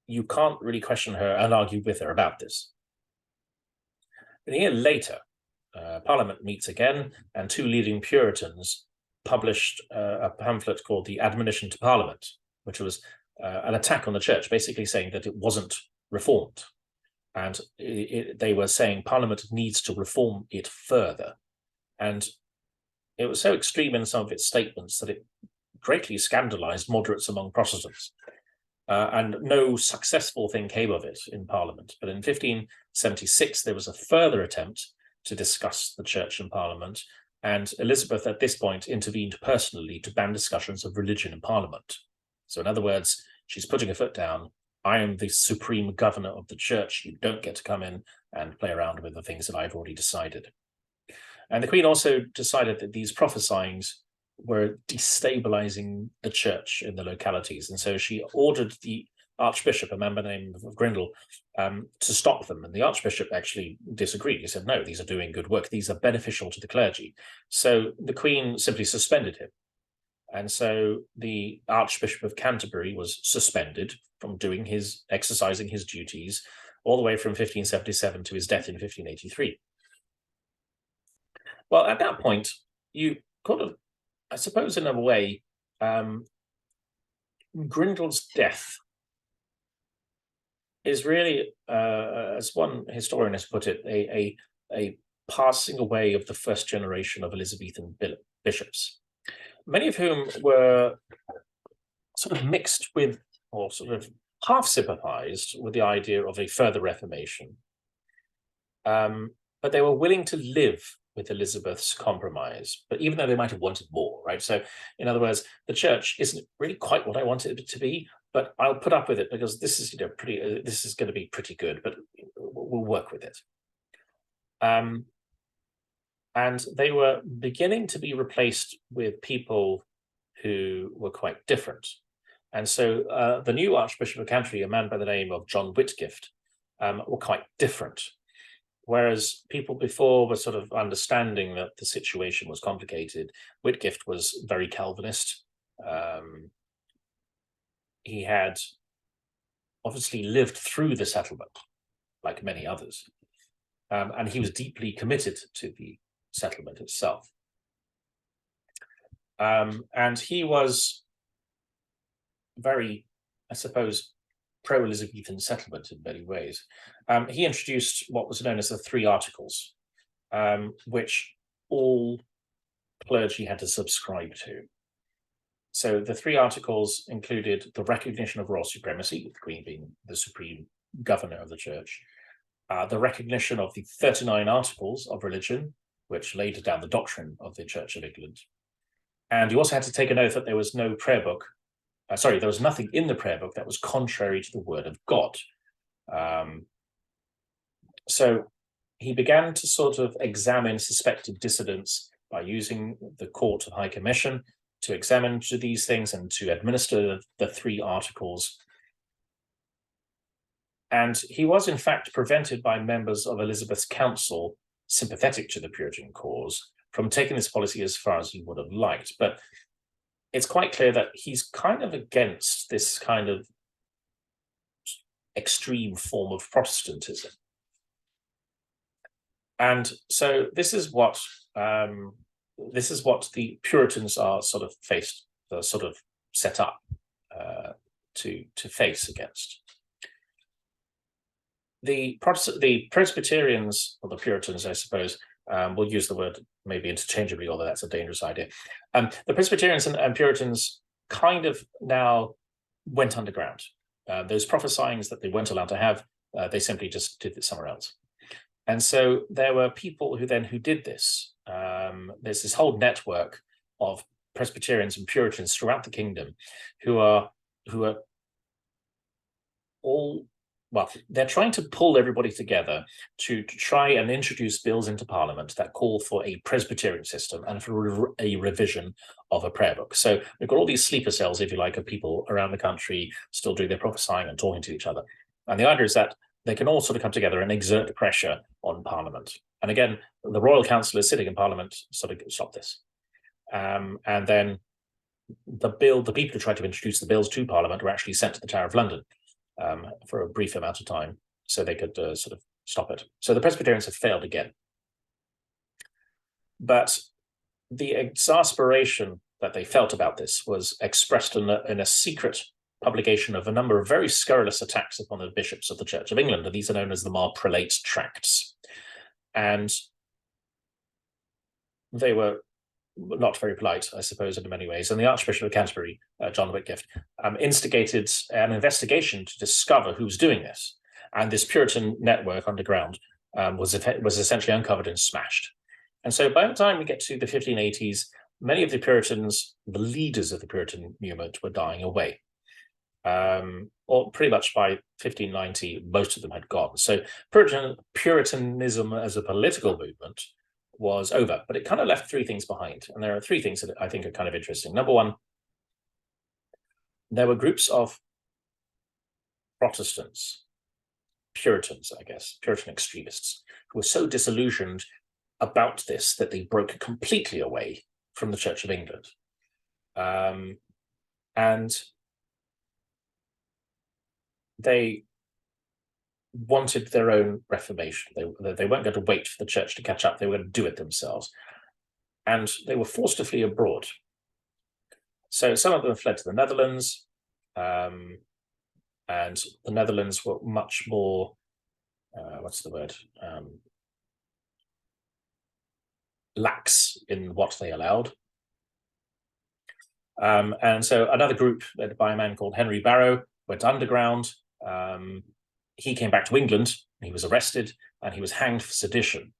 You can't really question her and argue with her about this. A year later, Parliament meets again, and two leading Puritans published a pamphlet called The Admonition to Parliament, which was an attack on the church, basically saying that it wasn't reformed. And they were saying Parliament needs to reform it further. And it was so extreme in some of its statements that it greatly scandalized moderates among Protestants. And no successful thing came of it in Parliament. But in 1576, there was a further attempt to discuss the church in Parliament. And Elizabeth, at this point, intervened personally to ban discussions of religion in Parliament. So in other words, she's putting her foot down. I am the supreme governor of the church. You don't get to come in and play around with the things that I've already decided. And the Queen also decided that these prophesyings were destabilizing the church in the localities. And so she ordered the archbishop, a man by the name of Grindal, to stop them. And the archbishop actually disagreed. He said, no, these are doing good work. These are beneficial to the clergy. So the Queen simply suspended him. And so the Archbishop of Canterbury was suspended from exercising his duties all the way from 1577 to his death in 1583. Well, at that point, you kind of, I suppose in a way, Grindal's death is really, as one historian has put it, a passing away of the first generation of Elizabethan bishops, many of whom were sort of mixed with, or sort of half sympathized with the idea of a further Reformation. But they were willing to live with Elizabeth's compromise, but even though they might have wanted more, right? So in other words, the church isn't really quite what I wanted it to be, but I'll put up with it because this is, this is going to be pretty good, but we'll work with it. And they were beginning to be replaced with people who were quite different. And so the new Archbishop of Canterbury, a man by the name of John Whitgift, were quite different. Whereas people before were sort of understanding that the situation was complicated, Whitgift was very Calvinist. He had obviously lived through the settlement, like many others, and he was deeply committed to the settlement itself. And he was very, I suppose, pro-Elizabethan settlement in many ways. He introduced what was known as the 3 Articles, which all clergy had to subscribe to. So the 3 Articles included the recognition of royal supremacy, with the Queen being the supreme governor of the church, the recognition of the 39 Articles of religion, which laid down the doctrine of the Church of England. And you also had to take an oath that there was no prayer book. There was nothing in the prayer book that was contrary to the word of God. So he began to sort of examine suspected dissidents by using the Court of High Commission to examine these things and to administer the 3 Articles. And he was, in fact, prevented by members of Elizabeth's council, sympathetic to the Puritan cause, from taking this policy as far as he would have liked. But it's quite clear that he's kind of against this kind of extreme form of Protestantism. And so this is what the Puritans are sort of set up to face against. The Presbyterians, or the Puritans, I suppose, we'll use the word maybe interchangeably, although that's a dangerous idea. The Presbyterians and Puritans kind of now went underground. Those prophesyings that they weren't allowed to have, they simply just did it somewhere else. And so there were people who did this. There's this whole network of Presbyterians and Puritans throughout the kingdom who are all, well, they're trying to pull everybody together to try and introduce bills into Parliament that call for a Presbyterian system and for a revision of a prayer book. So we've got all these sleeper cells, if you like, of people around the country still doing their prophesying and talking to each other. And the idea is that they can all sort of come together and exert pressure on Parliament. And again, the Royal Council is sitting in Parliament sort of stop this. And then the people who tried to introduce the bills to Parliament were actually sent to the Tower of London for a brief amount of time so they could sort of stop it. So the Presbyterians have failed again. But the exasperation that they felt about this was expressed in a secret publication of a number of very scurrilous attacks upon the bishops of the Church of England, and these are known as the Mar-Prelate Tracts. And they were not very polite, I suppose, in many ways. And the Archbishop of Canterbury, John Whitgift, instigated an investigation to discover who's doing this. And this Puritan network underground was essentially uncovered and smashed. And so by the time we get to the 1580s, many of the Puritans, the leaders of the Puritan movement, were dying away. Or pretty much by 1590, most of them had gone. So Puritanism as a political movement was over, but it kind of left 3 things behind. And there are 3 things that I think are kind of interesting. Number one, there were groups of Protestants, Puritans, I guess, Puritan extremists, who were so disillusioned about this that they broke completely away from the Church of England. And they wanted their own reformation. They weren't going to wait for the church to catch up. They were going to do it themselves. And they were forced to flee abroad. So some of them fled to the Netherlands, and the Netherlands were much more, lax in what they allowed. And so another group led by a man called Henry Barrow went underground. He came back to England, he was arrested, and he was hanged for sedition.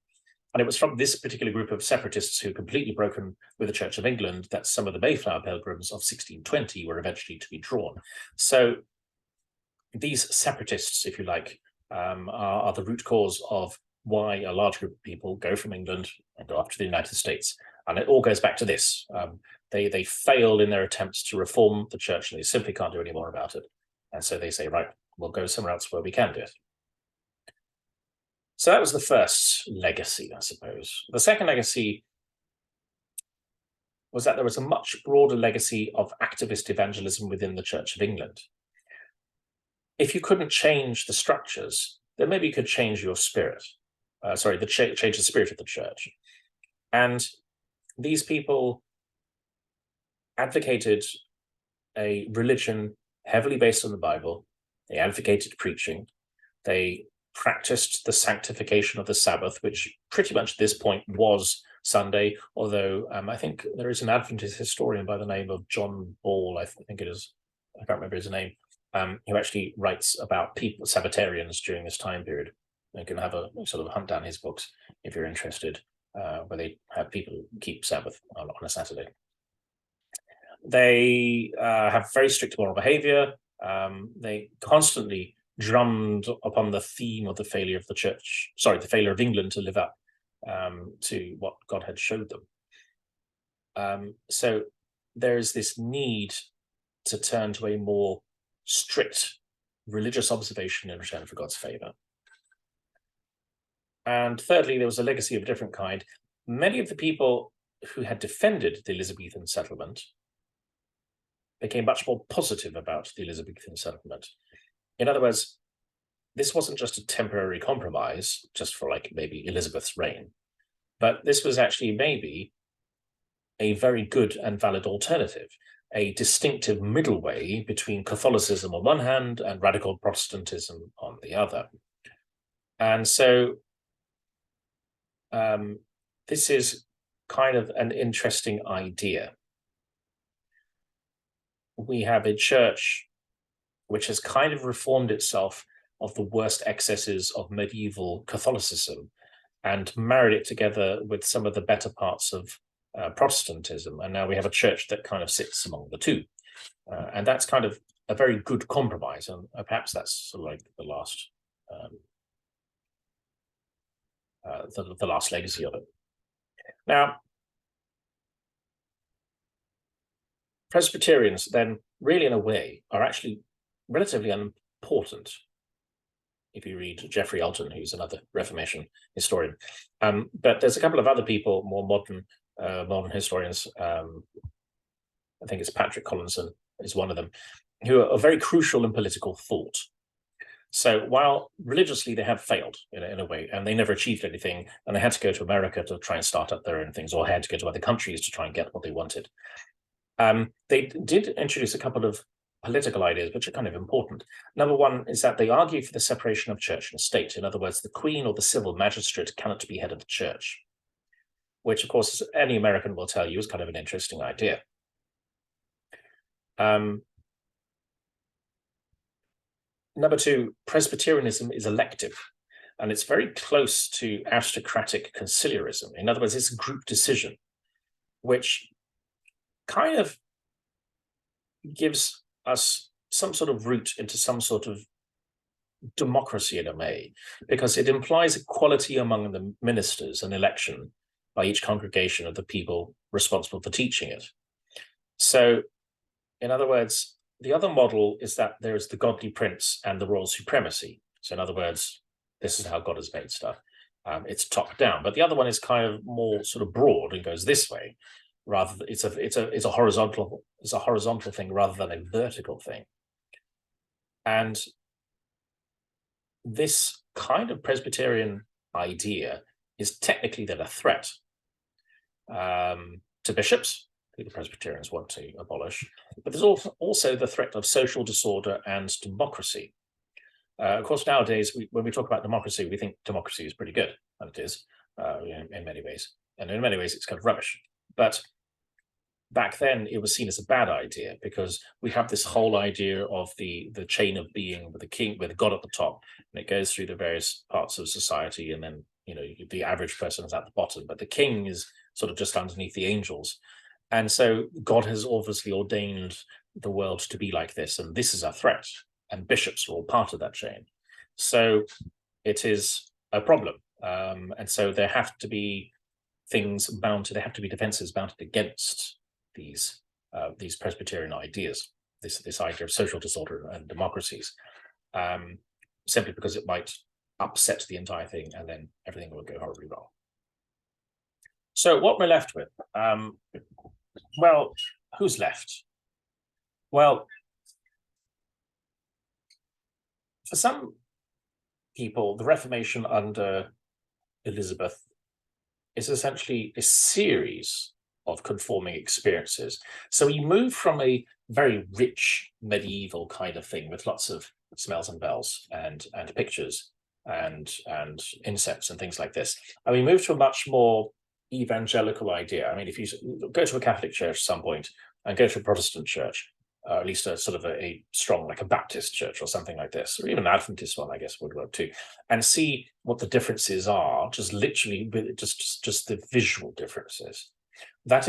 And it was from this particular group of separatists who completely broken with the Church of England that some of the Mayflower Pilgrims of 1620 were eventually to be drawn. So these separatists, if you like, are the root cause of why a large group of people go from England and go up to the United States. And it all goes back to this. They failed in their attempts to reform the church, and they simply can't do any more about it. And so they say, right, we'll go somewhere else where we can do it. So that was the first legacy, I suppose. The second legacy was that there was a much broader legacy of activist evangelism within the Church of England. If you couldn't change the structures, then maybe you could change your spirit. Change the spirit of the church. And these people advocated a religion heavily based on the Bible. They advocated preaching. They practiced the sanctification of the Sabbath, which pretty much at this point was Sunday, although I think there is an Adventist historian by the name of John Ball, I think it is, I can't remember his name, who actually writes about people, Sabbatarians during this time period. You can have a sort of hunt down his books if you're interested, where they have people keep Sabbath on a Saturday. They have very strict moral behavior. They constantly drummed upon the theme of the failure of the church, the failure of England to live up to what God had showed them. So there is this need to turn to a more strict religious observation in return for God's favor. And thirdly, there was a legacy of a different kind. Many of the people who had defended the Elizabethan settlement became much more positive about the Elizabethan settlement. In other words, this wasn't just a temporary compromise, just for like maybe Elizabeth's reign, but this was actually maybe a very good and valid alternative, a distinctive middle way between Catholicism on one hand and radical Protestantism on the other. And so this is kind of an interesting idea. We have a church which has kind of reformed itself of the worst excesses of medieval Catholicism and married it together with some of the better parts of Protestantism. And now we have a church that kind of sits among the two. And that's kind of a very good compromise. And perhaps that's sort of like the last legacy of it. Now, Presbyterians then really in a way are actually relatively unimportant. If you read Geoffrey Elton, who's another Reformation historian. But there's a couple of other people, more modern historians. I think it's Patrick Collinson is one of them, who are very crucial in political thought. So while religiously they have failed in a way, and they never achieved anything, and they had to go to America to try and start up their own things, or had to go to other countries to try and get what they wanted. They did introduce a couple of political ideas, which are kind of important. Number one is that they argue for the separation of church and state. In other words, the Queen or the civil magistrate cannot be head of the church, which, of course, any American will tell you is kind of an interesting idea. Number two, Presbyterianism is elective, and it's very close to aristocratic conciliarism. In other words, it's a group decision, which kind of gives us some sort of route into some sort of democracy in a way, because it implies equality among the ministers and election by each congregation of the people responsible for teaching it. So, in other words, the other model is that there is the godly prince and the royal supremacy. So in other words, this is how God has made stuff. It's top down, but the other one is kind of more sort of broad and goes this way, rather than it's a horizontal thing rather than a vertical thing. And this kind of Presbyterian idea is technically then a threat to bishops, who the Presbyterians want to abolish, but there's also the threat of social disorder and democracy. Of course, nowadays, when we talk about democracy, we think democracy is pretty good, and it is in many ways. And in many ways, it's kind of rubbish. But back then, it was seen as a bad idea because we have this whole idea of the chain of being with the king, with God at the top, and it goes through the various parts of society, and then the average person is at the bottom, but the king is sort of just underneath the angels. And so God has obviously ordained the world to be like this, and this is a threat. And bishops are all part of that chain. So it is a problem. And so there have to be things mounted, there have to be defenses mounted against these Presbyterian ideas, this idea of social disorder and democracies, simply because it might upset the entire thing and then everything will go horribly wrong. So what we're left with, well, who's left? Well, for some people, the Reformation under Elizabeth is essentially a series of conforming experiences. So we move from a very rich medieval kind of thing with lots of smells and bells and pictures and incense and things like this. And we move to a much more evangelical idea. I mean, if you go to a Catholic church at some point and go to a Protestant church, or at least a sort of a strong, like a Baptist church or something like this, or even an Adventist one, I guess would work too, and see what the differences are, just literally, just the visual differences. That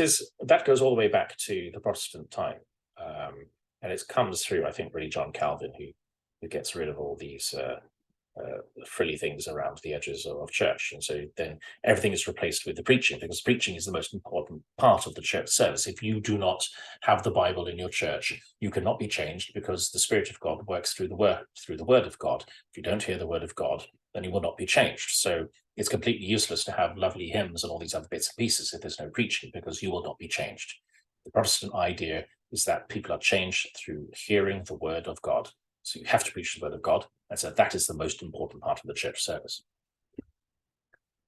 goes all the way back to the Protestant time, and it comes through, I think, really John Calvin, who gets rid of all these frilly things around the edges of church. And so then everything is replaced with the preaching, because preaching is the most important part of the church service. If you do not have the Bible in your church, you cannot be changed, because the Spirit of God works through the word of God. If you don't hear the word of God, then you will not be changed. So it's completely useless to have lovely hymns and all these other bits and pieces if there's no preaching, because you will not be changed. The Protestant idea is that people are changed through hearing the word of God. So you have to preach the word of God. And so that is the most important part of the church service.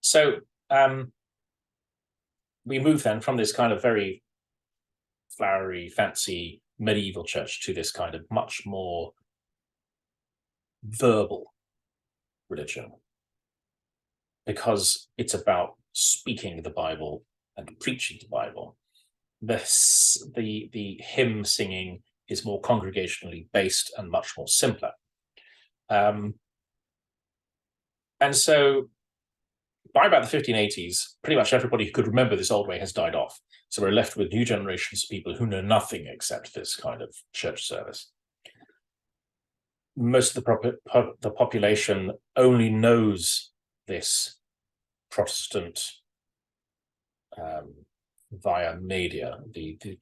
So we move then from this kind of very flowery, fancy medieval church to this kind of much more verbal religion, because it's about speaking the Bible and preaching the Bible. The hymn singing is more congregationally based and much more simpler. And so by about the 1580s, pretty much everybody who could remember this old way has died off. So we're left with new generations of people who know nothing except this kind of church service. Most of the population only knows this Protestant via media, the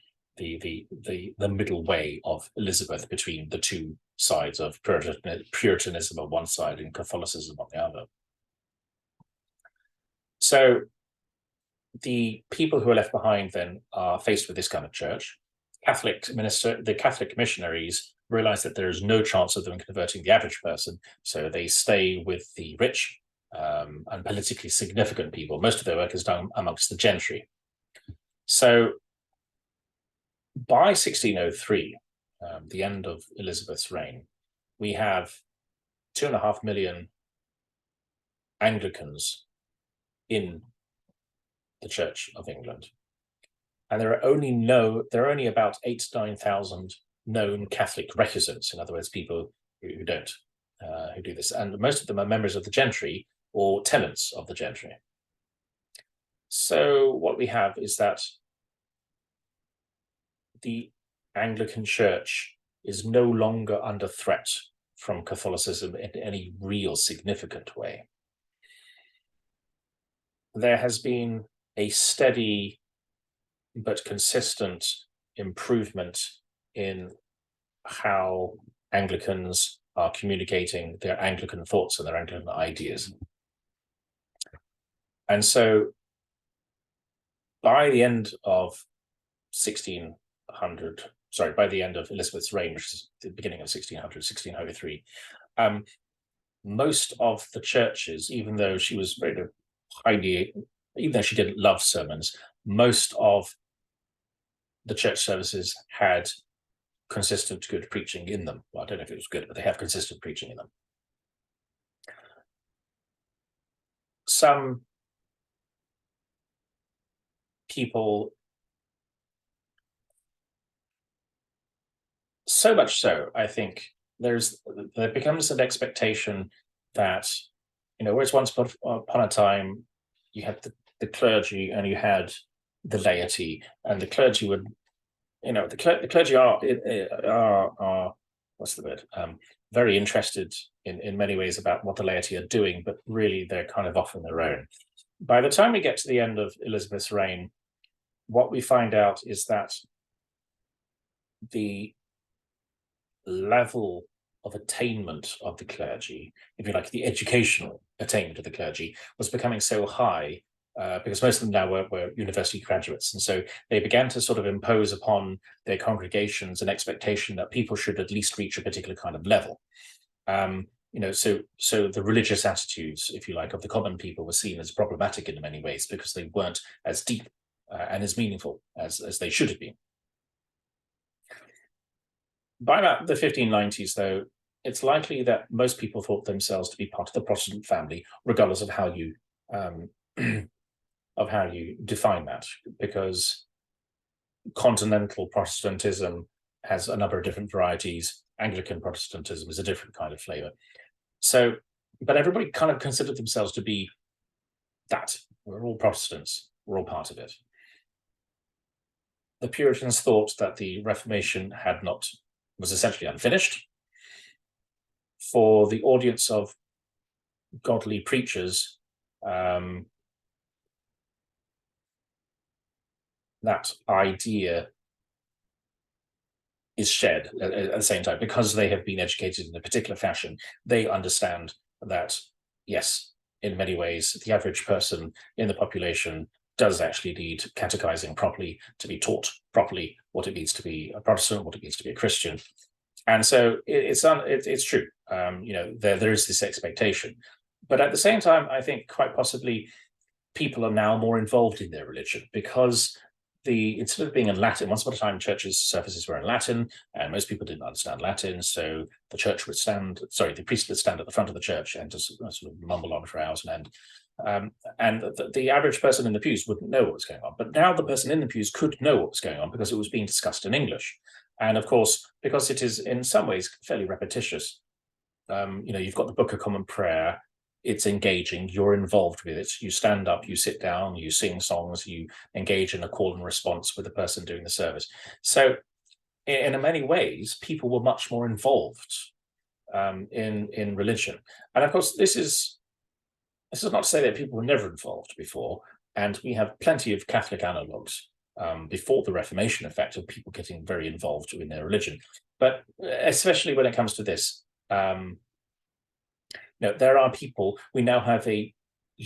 middle way of Elizabeth between the two sides of Puritanism on one side and Catholicism on the other. So the people who are left behind then are faced with this kind of church. The Catholic missionaries realize that there is no chance of them converting the average person, so they stay with the rich and politically significant people. Most of their work is done amongst the gentry. So by 1603, the end of Elizabeth's reign, we have 2.5 million Anglicans in the Church of England, and there are only about 8,000 to 9,000 known Catholic recusants. In other words, people who don't who do this, and most of them are members of the gentry or tenants of the gentry. So what we have is that the Anglican Church is no longer under threat from Catholicism in any real significant way. There has been a steady but consistent improvement in how Anglicans are communicating their Anglican thoughts and their Anglican ideas. And so by the end of 1600, by the end of Elizabeth's reign, which is the beginning of 1600, 1603, most of the churches, even though she was very highly, even though she didn't love sermons, most of the church services had consistent good preaching in them. Well, I don't know if it was good, but they have consistent preaching in them. Some people, so much so, I think there becomes an expectation that, whereas once upon a time you had the clergy and you had the laity, and the clergy would, the clergy are what's the word? Very interested in many ways about what the laity are doing, but really they're kind of off on their own. By the time we get to the end of Elizabeth's reign, what we find out is that the level of attainment of the clergy, if you like, the educational attainment of the clergy, was becoming so high because most of them now were university graduates. And so they began to sort of impose upon their congregations an expectation that people should at least reach a particular kind of level. So the religious attitudes, if you like, of the common people were seen as problematic in many ways because they weren't as deep and as meaningful as they should have been. By about the 1590s, though, it's likely that most people thought themselves to be part of the Protestant family, regardless of how you define that, because continental Protestantism has a number of different varieties. Anglican Protestantism is a different kind of flavor. So, but everybody kind of considered themselves to be that. We're all Protestants. We're all part of it. The Puritans thought that the Reformation was essentially unfinished. For the audience of godly preachers, that idea is shared at the same time, because they have been educated in a particular fashion. They understand that, yes, in many ways, the average person in the population does actually need catechizing properly, to be taught properly what it means to be a Protestant, what it means to be a Christian. And so it's true. There is this expectation. But at the same time, I think quite possibly people are now more involved in their religion, because instead of being in Latin, once upon a time, churches' services were in Latin, and most people didn't understand Latin. So the priest would stand at the front of the church and just sort of mumble on for hours on end. And the average person in the pews wouldn't know what was going on. But now the person in the pews could know what was going on because it was being discussed in English. And of course, because it is in some ways fairly repetitious, you've got the Book of Common Prayer. It's engaging, you're involved with it. You stand up, you sit down, you sing songs, you engage in a call and response with the person doing the service. So in many ways, people were much more involved in religion. And of course, this is not to say that people were never involved before. And we have plenty of Catholic analogues before the Reformation, in fact, of people getting very involved in their religion. But especially when it comes to this, there are people, we now have a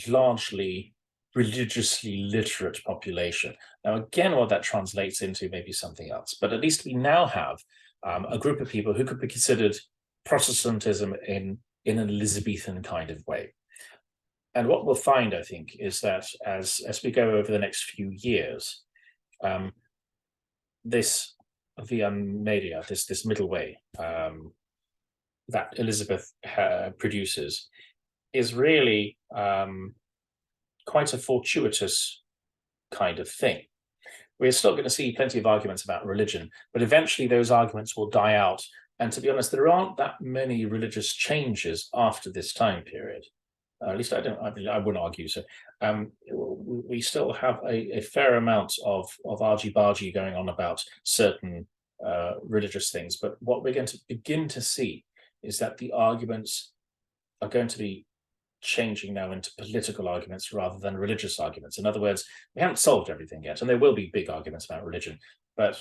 largely religiously literate population. Now, again, what that translates into may be something else, but at least we now have a group of people who could be considered Protestantism in an Elizabethan kind of way. And what we'll find, I think, is that as we go over the next few years, this via media, this middle way, that Elizabeth produces is really quite a fortuitous kind of thing. We're still going to see plenty of arguments about religion, but eventually those arguments will die out. And to be honest, there aren't that many religious changes after this time period. At least I wouldn't argue so. We still have a fair amount of argy-bargy going on about certain religious things, but what we're going to begin to see is that the arguments are going to be changing now into political arguments rather than religious arguments. In other words, we haven't solved everything yet, and there will be big arguments about religion, but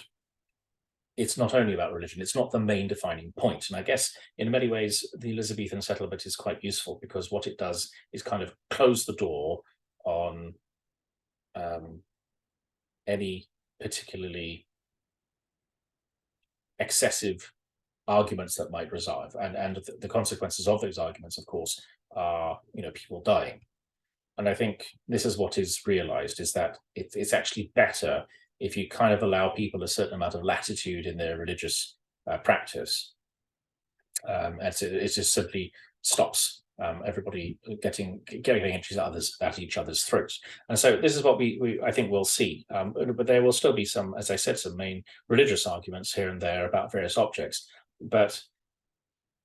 it's not only about religion, it's not the main defining point. And I guess in many ways, the Elizabethan settlement is quite useful because what it does is kind of close the door on any particularly excessive arguments that might reside, and the consequences of those arguments, of course, are people dying. And I think this is what is realized, is that it's actually better if you kind of allow people a certain amount of latitude in their religious practice. And so it just simply stops everybody getting at each other's throats. And so this is what we I think we'll see. But there will still be some, as I said, some main religious arguments here and there about various objects, but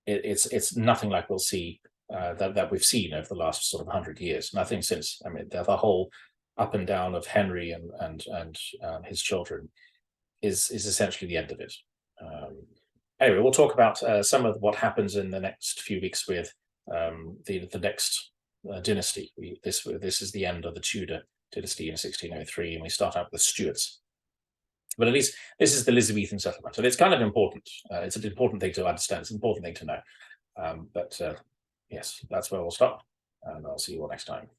it's nothing like we'll see that we've seen over the last sort of 100 years. Nothing since, I mean, the whole up and down of Henry and his children is essentially the end of it. Anyway, we'll talk about some of what happens in the next few weeks with the next dynasty. This is the end of the Tudor dynasty in 1603, and we start out with the Stuarts. But at least this is the Elizabethan settlement, and it's kind of important. It's an important thing to understand. It's an important thing to know. But yes, that's where we'll stop, and I'll see you all next time.